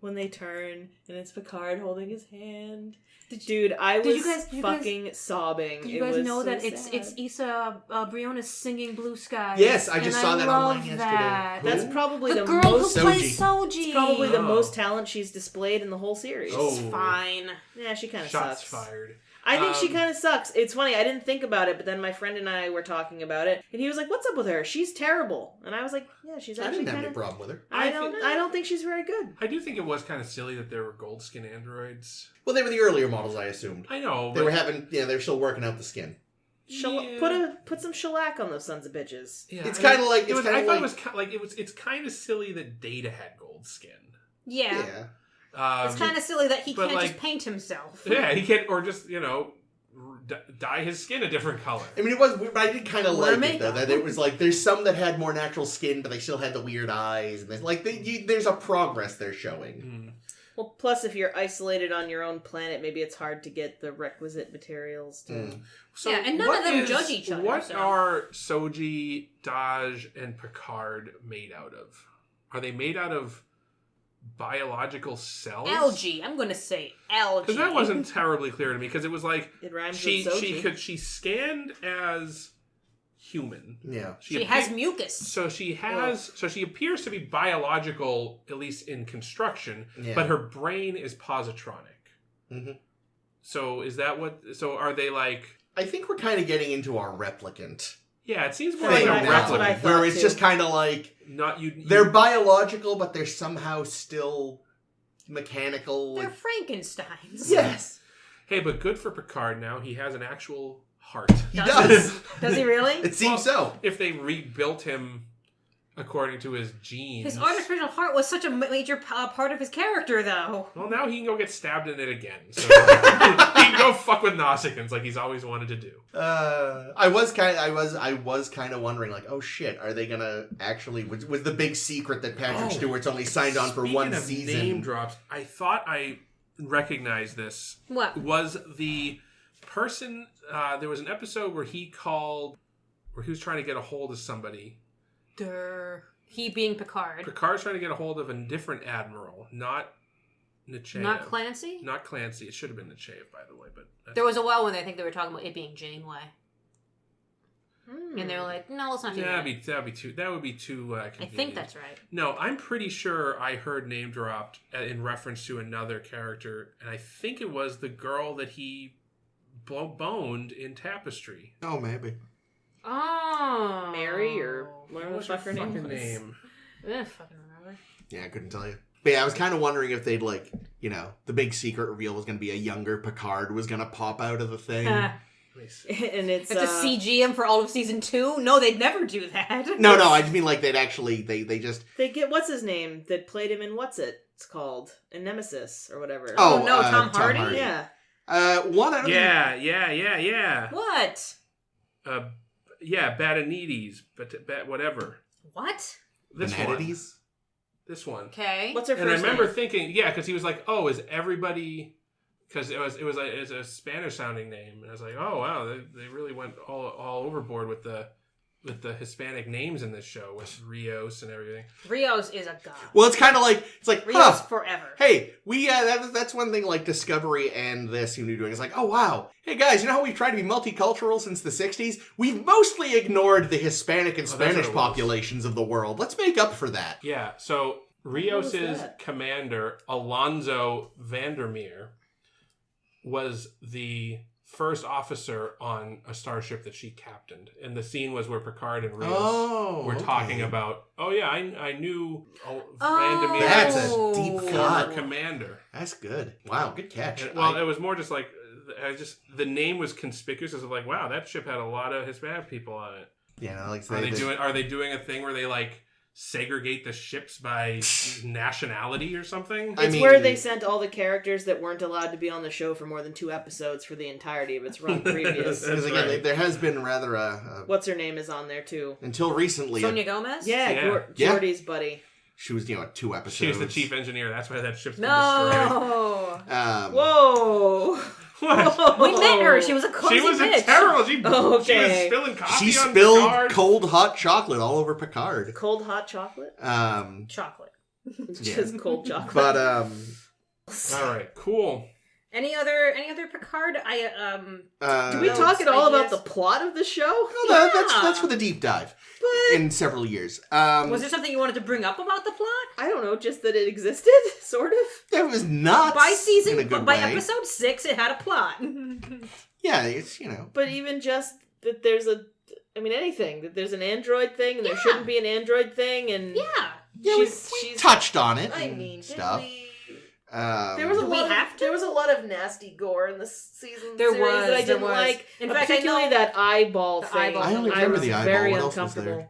when they turn and it's Picard holding his hand. Dude, I was fucking sobbing. Did you guys know that it's Issa Briones singing Blue Skies? Yes, I just saw that online yesterday. That's probably the girl most... who plays Soji. It's probably the most talent she's displayed in the whole series. She's fine. Yeah, she kind of sucks. Shots fired. I think she kind of sucks. It's funny, I didn't think about it, but then my friend and I were talking about it, and he was like, "What's up with her? She's terrible." And I was like, "Yeah, she's actually." I didn't have any problem with her. I don't think she's very good. I do think it was kind of silly that there were gold skin androids. Well, they were the earlier models, I assumed. I know. They were they were still working out the skin. Put some shellac on those sons of bitches. Yeah, it's kind of like it's kind of silly that Data had gold skin. Yeah. It's kind of silly that he can't just paint himself. Yeah, he can't, or just dye his skin a different color. I mean, it was, but I did kind of like it though. That it was there's some that had more natural skin, but they still had the weird eyes, and there's a progress they're showing. Well, plus if you're isolated on your own planet, maybe it's hard to get the requisite materials to. So and none of them judge each other. What are Soji, Daj, and Picard made out of? Are they made out of biological cells? Algae. I'm going to say algae. Because that wasn't terribly clear to me. Because it was like it rhymes with Soji. She scanned as human. Yeah. She has mucus. So she has. So she appears to be biological, at least in construction. Yeah. But her brain is positronic. Mm-hmm. So is that what? So are they like? I think we're kind of getting into our replicant. Yeah, it seems more like a replicant, where it's just kind of like they're biological, but they're somehow still mechanical. They're Frankensteins. Yes. Hey, but good for Picard now. He has an actual heart. He does. Does he really? It seems so. If they rebuilt him according to his genes. His artificial heart was such a major part of his character, though. Well, now he can go get stabbed in it again. So he can go fuck with Nausicaans like he's always wanted to do. I was kind of wondering, like, oh shit, are they gonna actually? Was the big secret that Patrick Stewart's only signed on for one season? Name drops. I thought I recognized this. What was the person? There was an episode where he was trying to get a hold of somebody. He being Picard. Picard's trying to get a hold of a different admiral, not Nechayev. Not Clancy? Not Clancy. It should have been Nechayev, by the way. But there was a while when I think they were talking about it being Janeway. And they were like, no, let's not do that. That would be too convenient. I think that's right. No, I'm pretty sure I heard name dropped in reference to another character, and I think it was the girl that he boned in Tapestry. Oh, maybe. Oh. Mary or what was her fucking name? I fucking remember. Yeah, I couldn't tell you. But yeah, I was kind of wondering if they'd the big secret reveal was going to be a younger Picard was going to pop out of the thing. And it's to CG him for all of season 2? No, they'd never do that. No, I just mean they'd actually they get what's his name that played him in it's called in Nemesis or whatever. Oh no, Tom Hardy? Yeah. Yeah. What? Badanides, but whatever. What? Badanides? This one. Okay. What's her first name? And I remember name? thinking, because he was like, "Oh, is everybody?" Because it's a Spanish sounding name, and I was like, "Oh wow, they really went all overboard with the Hispanic names in this show with Rios and everything." Rios is a god. Well, it's kind of like Rios forever. Hey, we that's one thing like Discovery and this you doing. It's like, oh wow, hey guys, you know how we've tried to be multicultural since the '60s? We've mostly ignored the Hispanic and Spanish populations of the world. Let's make up for that. Yeah. So Rios's commander Alonso Vandermeer was the first officer on a starship that she captained. And the scene was where Picard and Rios were talking about, I knew Vandermeer. That's a deep cut. Commander. That's good. Wow, good catch. It was more just like, the name was conspicuous as like, wow, that ship had a lot of Hispanic people on it. Yeah, Are they doing a thing where they segregate the ships by nationality or something? It's where they sent all the characters that weren't allowed to be on the show for more than 2 episodes for the entirety of its run previous. Because again, there has been rather what's her name is on there too. Until recently. Sonia Gomez? Yeah. Geordi's buddy. She was, 2 episodes. She was the chief engineer. That's why that ship's been destroyed. Whoa. What? We met her. She was a clumsy bitch. She was a terrible. She was spilling coffee She on spilled Picard. cold hot chocolate all over Picard. Cold hot chocolate? Chocolate. Just cold chocolate. But all right, cool. Any other Picard? Do we talk at all about the plot of the show? No, that's for the deep dive. In several years. Was there something you wanted to bring up about the plot? I don't know, just that it existed, sort of. It was not by season, in a good by way. episode 6, it had a plot. Yeah, it's But even just that there's anything that there's an android thing and there shouldn't be an android thing, and we touched on it. I mean, stuff. There was a lot of nasty gore in this season. There series was that I didn't like. In fact, particularly that eyeball thing. I only remember the eyeball. Very what else uncomfortable. was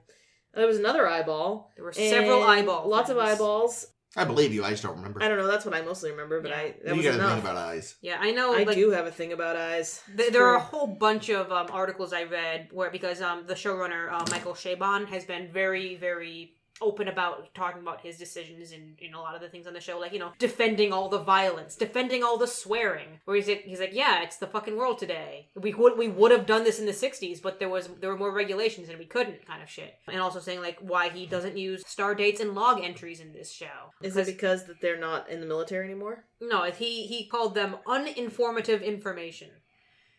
there was another eyeball. There were several eyeballs. Lots of eyeballs. I believe you. I just don't remember. I don't know. That's what I mostly remember. But that was got enough. a thing about eyes. Yeah, I know. I do have a thing about eyes. There are a whole bunch of articles I read because the showrunner Michael Chabon has been very, very open about talking about his decisions in a lot of the things on the show, defending all the violence, defending all the swearing. Where he's like, yeah, it's the fucking world today. We would have done this in the 60s, but there were more regulations and we couldn't, kind of shit. And also saying why he doesn't use star dates and log entries in this show. Is it because that they're not in the military anymore? No, he called them uninformative information.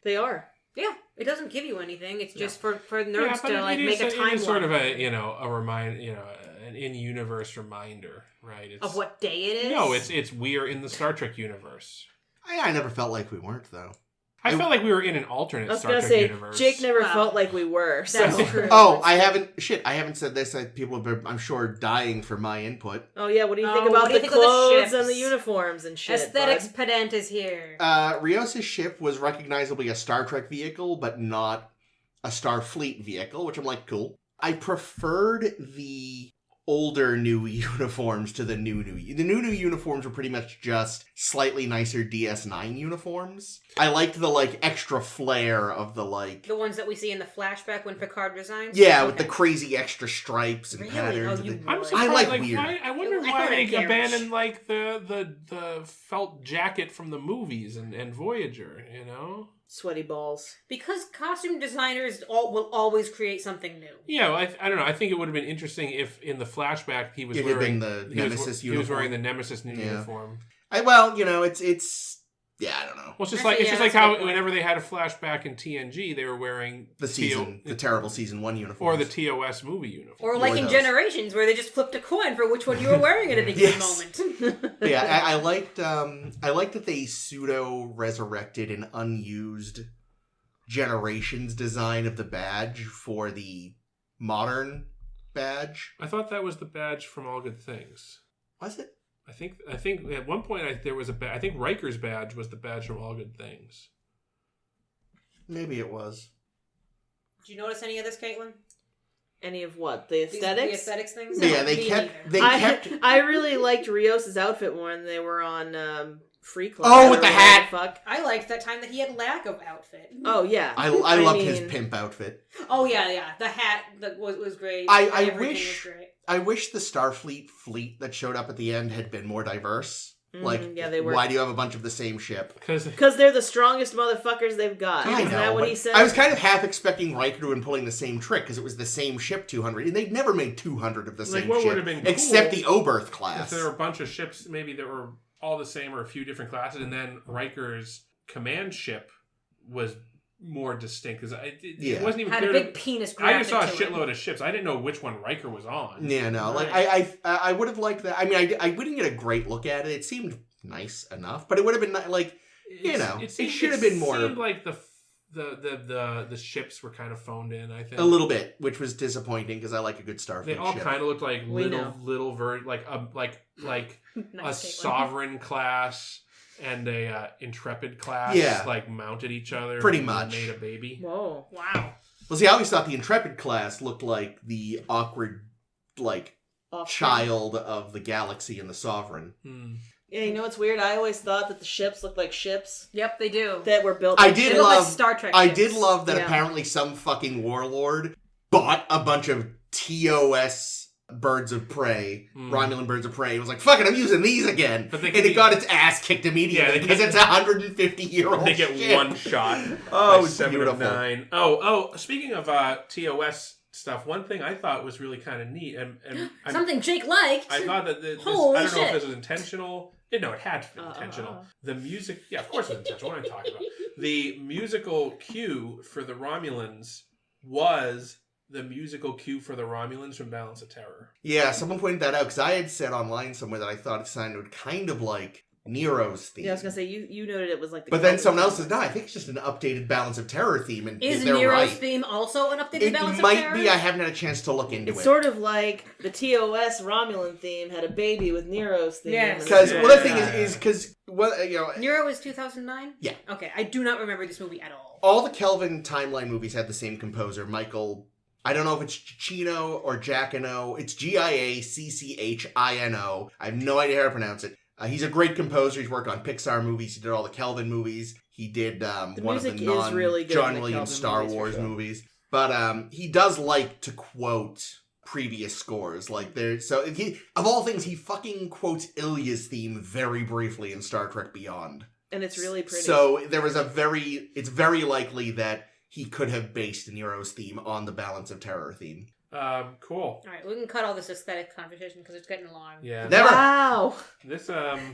They are. Yeah, it doesn't give you anything. It's just for nerds to make a timeline. It is sort of a reminder, an in-universe reminder, right? Of what day it is? No, it's we're in the Star Trek universe. I never felt like we weren't, though. I felt like we were in an alternate Star Trek universe. Jake never felt like we were. So. That's true. Oh, I haven't said this. People have been, I'm sure, dying for my input. Oh, yeah, what do you think about the clothes and the uniforms and shit? Aesthetics pedant is here. Rios' ship was recognizably a Star Trek vehicle, but not a Starfleet vehicle, which I'm like, cool. I preferred the older new uniforms to the new. The new uniforms were pretty much just slightly nicer DS9 uniforms. I liked the extra flair of the ones that we see in the flashback when Picard resigns. Yeah, with the crazy extra stripes and patterns. I'm surprised. I like weird. I wonder why they abandoned the felt jacket from the movies and Voyager. Sweaty balls. Because costume designers will always create something new. Yeah, I don't know. I think it would have been interesting if in the flashback, he was It had been the Nemesis uniform. He was wearing the Nemesis uniform. I don't know. Well, it's just like how whenever they had a flashback in TNG, they were wearing the terrible season 1 uniform, or the TOS movie uniform, or like in Generations, where they just flipped a coin for which one you were wearing at any given moment. I liked that they pseudo resurrected an unused Generations design of the badge for the modern badge. I thought that was the badge from All Good Things. Was it? I think at one point there was I think Riker's badge was the badge from All Good Things. Maybe it was. Did you notice any of this, Caitlin? Any of what? The aesthetics? The aesthetics things? Yeah, No, they kept. I really liked Rios' outfit when they were on Free Club. Oh, with the hat! Fuck. I liked that time that he had lack of outfit. Oh, yeah. I loved his pimp outfit. Oh, yeah. The hat that was great. I wish the Starfleet fleet that showed up at the end had been more diverse. They were. Why do you have a bunch of the same ship? Because they're the strongest motherfuckers they've got. I know, Isn't that what he said? I was kind of half expecting Riker to have been pulling the same trick, because it was the same ship 200, and they'd never made 200 of the same what ship. would have been cool except the Oberth class. If there were a bunch of ships, maybe that were all the same or a few different classes, and then Riker's command ship was more distinct, because it wasn't even had clear a big penis. I just saw a shitload of ships. I didn't know which one Riker was on. Yeah, no, I would have liked that. I mean, I wouldn't get a great look at it. It seemed nice enough, but it would have been like, it should have been more. It seemed like the ships were kind of phoned in, I think. A little bit, which was disappointing, because I like a good Starfleet They all ship. kind of looked like little like a Sovereign class and a Intrepid class, like mounted each other. Pretty much. Made a baby. Whoa. Wow. Well, see, I always thought the Intrepid class looked like the awkward, child of the galaxy and the Sovereign. Yeah, you know what's weird? I always thought that the ships looked like ships. Yep, they do. That were built. I did love Star Trek. I did love that apparently some fucking warlord bought a bunch of TOS birds of prey, Romulan birds of prey. And was like, "Fuck it, I'm using these again," and it got its ass kicked immediately because it's 150-year-old. They get shit. one shot. Oh, 7 beautiful. of 9. Oh. Speaking of TOS stuff, one thing I thought was really kind of neat, and something Jake liked. I thought that this, I don't know if this was intentional. No, it had to be intentional. The music, yeah, of course it was intentional. What am I talking about? The musical cue for the Romulans was the musical cue for the Romulans from Balance of Terror. Yeah, someone pointed that out, because I had said online somewhere that I thought it sounded kind of like Nero's theme. Yeah, I was gonna say you noted it was like the. But then someone else says, "No, I think it's just an updated Balance of Terror theme." And is they're Nero's right. theme also an updated Balance it of might Terror? be. I haven't had a chance to look into it. It's sort of like the TOS Romulan theme had a baby with Nero's theme. Yes. Because the thing is because Nero was 2009. Yeah. Okay, I do not remember this movie at all. All the Kelvin timeline movies had the same composer, Michael. I don't know if it's Giacchino or Giacchino. It's Giacchino. I have no idea how to pronounce it. He's a great composer. He's worked on Pixar movies. He did all the Kelvin movies. He did one of the non-John Williams Star Wars movies. But he does like to quote previous scores. Like of all things, he fucking quotes Ilya's theme very briefly in Star Trek Beyond. And it's really pretty. So it's very likely that he could have based Nero's theme on the Balance of Terror theme. Cool. All right, we can cut all this aesthetic conversation because it's getting long. Yeah. Never. Wow. This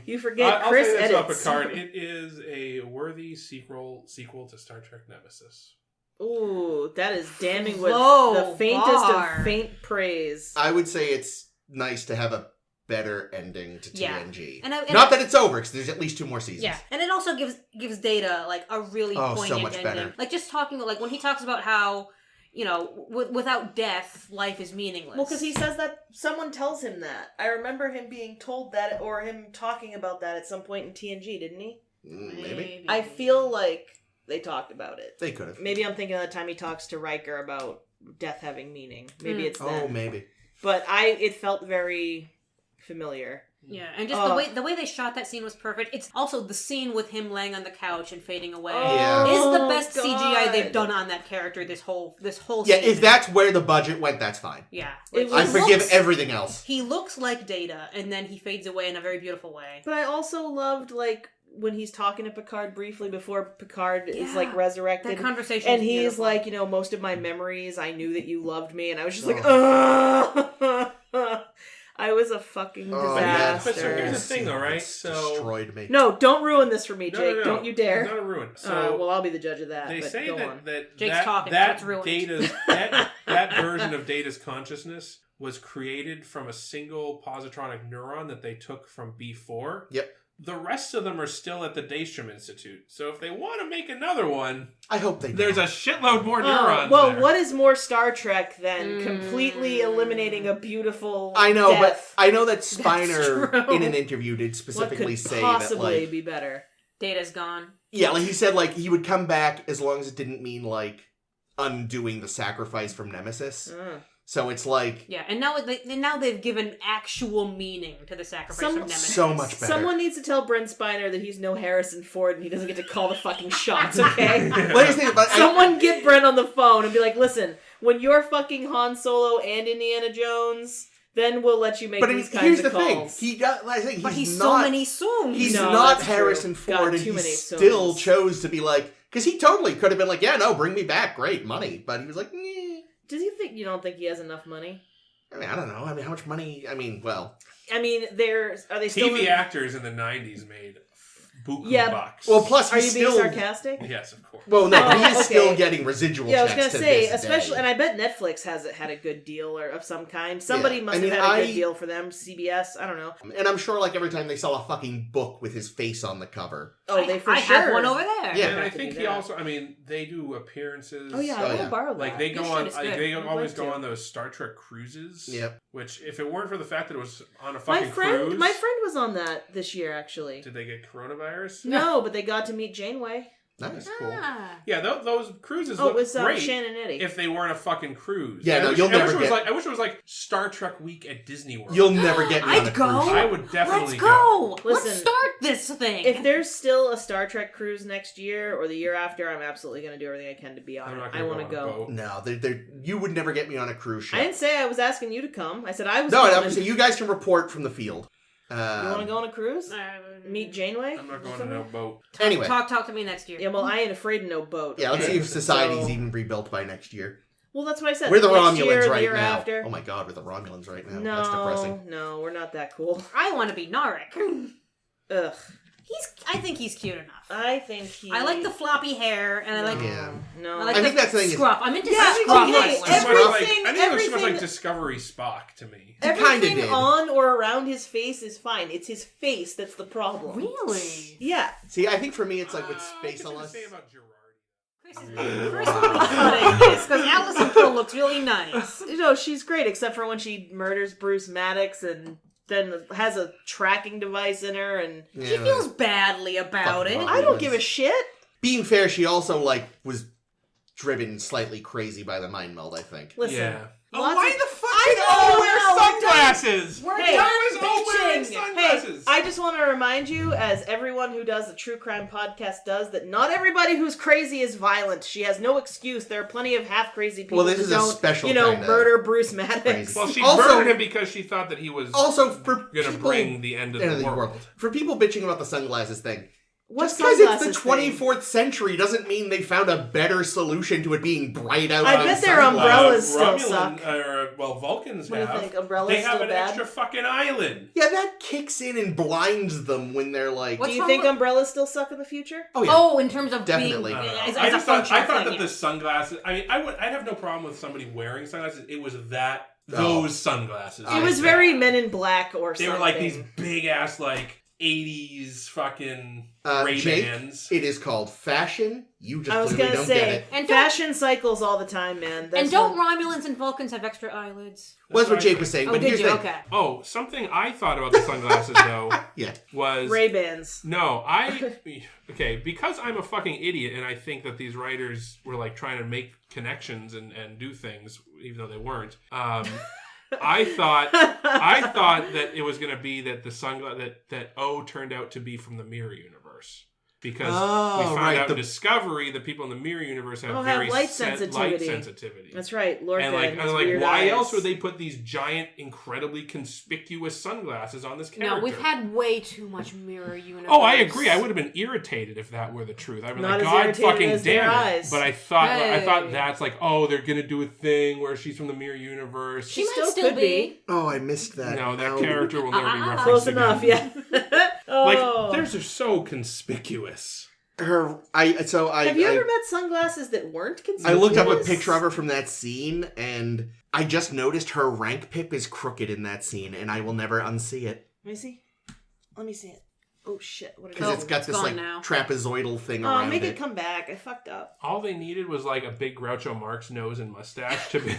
you forget I'll Chris say this edits. about Picard. It is a worthy sequel to Star Trek Nemesis. Ooh, that is damning with Low the faintest bar. of faint praise. I would say it's nice to have a better ending to TNG. And not that it's over, because there's at least 2 more seasons. Yeah, and it also gives Data like a really poignant so much ending. better. Like just talking, like when he talks about how without death, life is meaningless. Well, because he says that someone tells him that. I remember him being told that, or him talking about that at some point in TNG, didn't he? Maybe. I feel like they talked about it. They could have. Maybe I'm thinking of the time he talks to Riker about death having meaning. Maybe it's then. Oh, maybe. But it felt very familiar. Yeah, and just the way they shot that scene was perfect. It's also the scene with him laying on the couch and fading away is the best CGI they've done on that character this whole season. Yeah, if that's where the budget went, that's fine. Yeah. I forgive everything else. He looks like Data, and then he fades away in a very beautiful way. But I also loved, when he's talking to Picard briefly before Picard is, resurrected. That conversation and is he's beautiful. like, most of my memories, I knew that you loved me. And I was just like, I was a fucking disaster. But so here's the thing, though, right? So destroyed me. No, don't ruin this for me, Jake. No. Don't you dare. It's not a ruin. So well, I'll be the judge of that. They but say go on. that Jake's talking, that so it's ruined. Data's that version of Data's consciousness was created from a single positronic neuron that they took from B4. Yep. The rest of them are still at the Daystrom Institute. So if they want to make another one, I hope they do. there's a shitload more neurons well, there. what is more Star Trek than completely eliminating a beautiful I know, death? but I know that Spiner true. in an interview did What specifically could say possibly that, like, be better? Data's gone. yeah, like he said, like he would come back as long as it didn't mean like undoing the sacrifice from Nemesis. So it's like Yeah, and now they've given actual meaning to the sacrifice of Nemesis. so much better. Someone needs to tell Brent Spiner that he's no Harrison Ford and he doesn't get to call the fucking shots, okay? Well, here's the thing about- Someone get Brent on the phone and be like, listen, when you're fucking Han Solo and Indiana Jones, then we'll let you make but these here's kinds the of calls. thing. He got. I think But he's not, so many songs. He's No, not that's Harrison true. Ford, God, and too he many still songs. chose to be like, because he totally could have been like, yeah, no, bring me back, great money, but he was like, eh. Does he think you don't think he has enough money? I mean, I don't know. I mean, how much money? I mean, well, I mean, are they still TV actors in the 90s made buku bucks. well, plus Are he's you being still. sarcastic? Yes, of course. Well, no, Oh, he is okay. still getting residual Yeah, I was checks gonna to say, this especially, day. and I bet Netflix has had a good deal or of some kind. Somebody must have had a good deal for them. CBS, I don't know. And I'm sure, like, every time they sell a fucking book with his face on the cover. Oh, they for I sure have one over there. Yeah. And I have to think do he that. also, I mean, they do appearances. Oh yeah, I Oh, want yeah. to borrow that. Like they go This on, shit is like, good. they I'd always like go to. on those Star Trek cruises. Yep. Which, if it weren't for the fact that it was on a my fucking friend cruise, was on that this year actually. did they get coronavirus? No, but they got to meet Janeway. Nice. That's cool. Ah. Yeah, those cruises Oh, it look was great Shannon Eddy. if they weren't a fucking cruise. Yeah, I no, wish, you'll I wish never it was get- like I wish it was like Star Trek Week at Disney World. You'll never get me on a I'd cruise go. ship. I would definitely Let's go. Listen, Let's start this thing. If there's still a Star Trek cruise next year or the year after, I'm absolutely going to do everything I can to be on I'm it. not I gonna want to go on a go. boat. No, you would never get me on a cruise ship. I didn't say I was asking you to come. I said I was No, coming. I'm saying you guys can report from the field. You want to go on a cruise? Uh, Meet Janeway? I'm not going to no boat. Anyway. Talk to me next year. Yeah, well, I ain't afraid of no boat. Yeah, let's okay? see if society's So- even rebuilt by next year. Well, that's what I said. We're the Next year, Romulans the right year now. After. Oh my god, we're the Romulans right now. No, That's depressing. no, we're not that cool. I want to be Narek. Ugh. I think he's cute enough. I think he. I like the floppy hair, and I like. Yeah. No. I like I the think that's the thing is- scruff. I'm into Yeah, scruff. okay, wrestling. It's much Everything- like, I think it looks too much everything- like Discovery Spock to me. kinda Everything did. on or around his face is fine. It's his face that's the problem. Really? Yeah. See, I think for me it's like with I Space guess I'm gonna Ellis. say about Gerard. Chris will be cutting this because Allison Pill looks really nice. You know, she's great, except for when she murders Bruce Maddox and then has a tracking device in her, and She feels badly about Fucking it. hell. I don't give a shit. Being fair, she also like was driven slightly crazy by the mind meld, I think. Listen. Yeah. Oh, lots why of- the fuck I did know, O wear no, sunglasses? Hey, Why was O wearing Hey, sunglasses? I just want to remind you, as everyone who does the true crime podcast does, that not everybody who's crazy is violent. She has no excuse. There are plenty of half crazy people Well, this who is a don't, special you know, kind of murder Bruce Maddox. crazy. Well, she Also- murdered him because she thought that he was Also, for going to people, bring the end of the world. For people bitching about the sunglasses thing, What just because it's the sunglasses thing? 24th century doesn't mean they found a better solution to it being bright out. I on bet their sunglasses. umbrellas still Romulan, suck. Vulcans What do you have. think? Umbrellas They have still an bad? extra fucking island. Yeah, that kicks in and blinds them when they're like. What's Do you wrong think with- umbrellas still suck in the future? Oh yeah. Oh, in terms of Definitely. being as I a just thought functional that thing, the sunglasses. I mean, I'd have no problem with somebody wearing sunglasses. It was those Oh. sunglasses. It was very Men in Black or They something. were like these big ass like 80s fucking Jake, Ray-Bans. it is called fashion. You just I was clearly gonna don't get say, it. And don't- fashion cycles all the time, man. That's And don't what- Romulans and Vulcans have extra eyelids? Well, that's what right. Jake was saying. Oh, but did here's you? the thing. Okay. Oh, something I thought about the sunglasses though Yeah. was Ray-Bans. No, okay, because I'm a fucking idiot and I think that these writers were like trying to make connections and do things even though they weren't. I thought that it was going to be that the sunglass that O turned out to be from the Mirror universe. because we found out in Discovery that people in the mirror universe have very light sensitivity. That's right, Lorca. And like, why else would they put these giant, incredibly conspicuous sunglasses on this character? No, we've had way too much mirror universe. Oh, I agree. I would have been irritated if that were the truth. I'd be like, God fucking damn it. But I thought that's like, oh, they're gonna do a thing where she's from the mirror universe. She might still be. Oh, I missed that. No, that character will never be referenced close again. enough, yeah. Like, theirs are so conspicuous. Have you ever met sunglasses that weren't conspicuous? I looked up a picture of her from that scene, and I just noticed her rank pip is crooked in that scene, and I will never unsee it. Let me see it. Oh shit! What because it's got this like trapezoidal thing around it. Make it come back. I fucked up. All they needed was like a big Groucho Marx nose and mustache to be.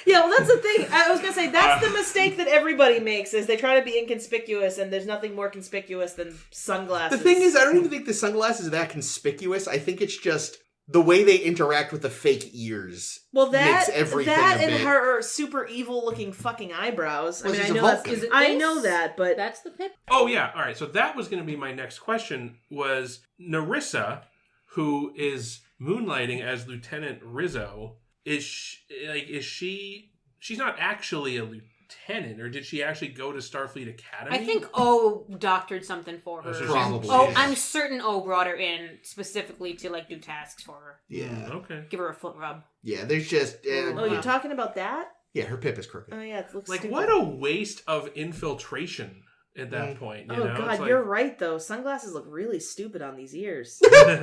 Yeah, well, that's the thing. I was gonna say that's the mistake that everybody makes is they try to be inconspicuous, and there's nothing more conspicuous than sunglasses. The thing is, I don't even think the sunglasses are that conspicuous. I think it's just the way they interact with the fake ears. Well, makes everything and her super evil looking fucking eyebrows. Well, I mean, I know I know that, but that's the pip. Oh yeah, all right. So that was going to be my next question. Was Narissa, who is moonlighting as Lieutenant Rizzo, is she? She's not actually a lieutenant, or did she actually go to Starfleet Academy? I think O doctored something for her. Probably. Oh, I'm certain O brought her in specifically to like do tasks for her. Yeah. Okay. Give her a foot rub. Yeah, there's just. You're talking about that? Yeah, her pip is crooked. Oh yeah, it looks like stupid. What a waste of infiltration at that point. You know? God, you're right though. Sunglasses look really stupid on these ears.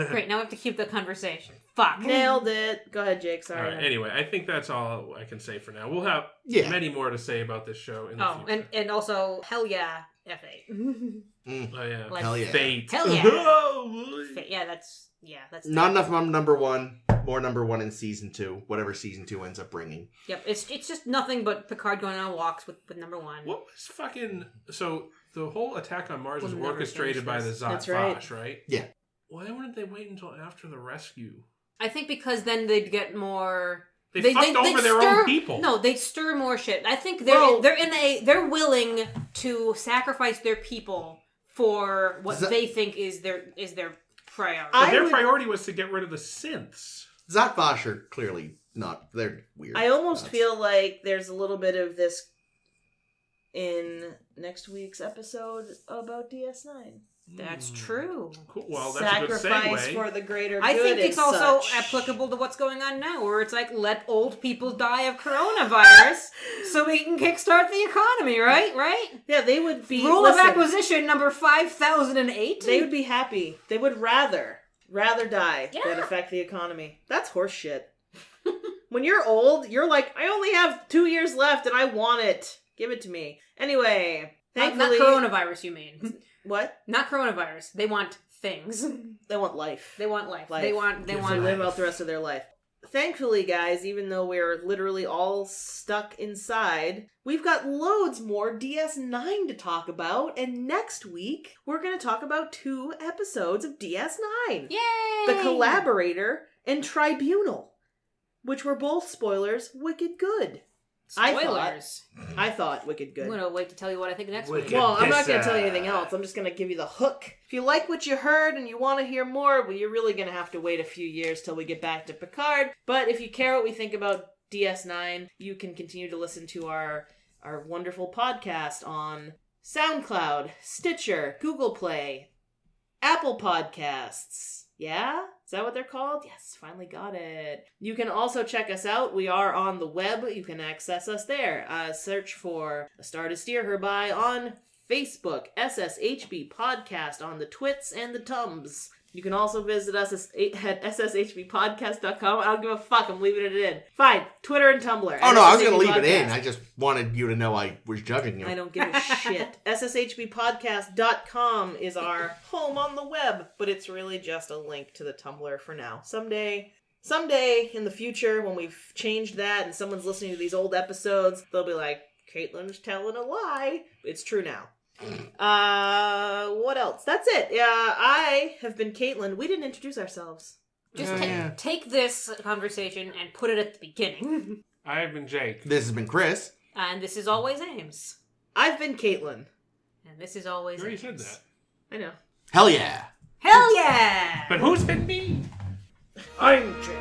Great, now we have to keep the conversation. Fuck. Nailed it. Go ahead, Jake. Sorry. All right, anyway, I think that's all I can say for now. We'll have many more to say about this show in the future. and also, hell yeah, F8. Oh yeah, like, hell yeah. Fate. Hell yeah. Fate. That's not enough. I'm number one. More number one in season 2. Whatever season 2 ends up bringing. Yep, it's just nothing but Picard going on walks with number one. What was fucking so? The whole attack on Mars was orchestrated by the Zhat That's Vash, right? Yeah. Why wouldn't they wait until after the rescue? I think because then they'd get more. They fucked over their own people. No, they'd stir more shit. I think they're willing to sacrifice their people for what they think is their priority. Their priority was to get rid of the synths. Zhat Vash are clearly not. They're weird. I almost feel like there's a little bit of this in next week's episode about DS9. That's true. Cool. Well, that's a good Sacrifice segue. for the greater good. I think it's also such. applicable to what's going on now, where it's like, let old people die of coronavirus so we can kickstart the economy, right? Right? Yeah, they would be... Rule of acquisition number 5008. They would be happy. They would rather die than affect the economy. That's horseshit. When you're old, you're like, I only have 2 years left and I want it. Give it to me. Anyway, thankfully... Not coronavirus, you mean. What? Not coronavirus. They want things. They want life. They want life. They want to live out the rest of their life. Thankfully, guys, even though we're literally all stuck inside, we've got loads more DS9 to talk about, and next week we're going to talk about 2 episodes of DS9. Yay! The Collaborator and Tribunal, which were both spoilers, wicked good. Spoilers. I thought wicked good. I'm going to wait to tell you what I think next week. Well, I'm not going to tell you anything else. I'm just going to give you the hook. If you like what you heard and you want to hear more, well, you're really going to have to wait a few years till we get back to Picard. But if you care what we think about DS9, you can continue to listen to our wonderful podcast on SoundCloud, Stitcher, Google Play, Apple Podcasts. Yeah? Is that what they're called? Yes, finally got it. You can also check us out. We are on the web. You can access us there. Search for A Star to Steer Her By on Facebook, SSHB Podcast on the Twits and the Tums. You can also visit us at sshbpodcast.com. I don't give a fuck. I'm leaving it in. Fine. Twitter and Tumblr. Oh, no, I was going to leave it in. I just wanted you to know I was judging you. I don't give a shit. sshbpodcast.com is our home on the web, but it's really just a link to the Tumblr for now. Someday in the future, when we've changed that and someone's listening to these old episodes, they'll be like, Caitlin's telling a lie. It's true now. What else? That's it. I have been Caitlin. We didn't introduce ourselves. Just take this conversation and put it at the beginning. I have been Jake. This has been Chris. And this is always Ames. I've been Caitlin. And this is always You already Ames. said that. I know. Hell yeah. Hell yeah! But who's been me? I'm Jake.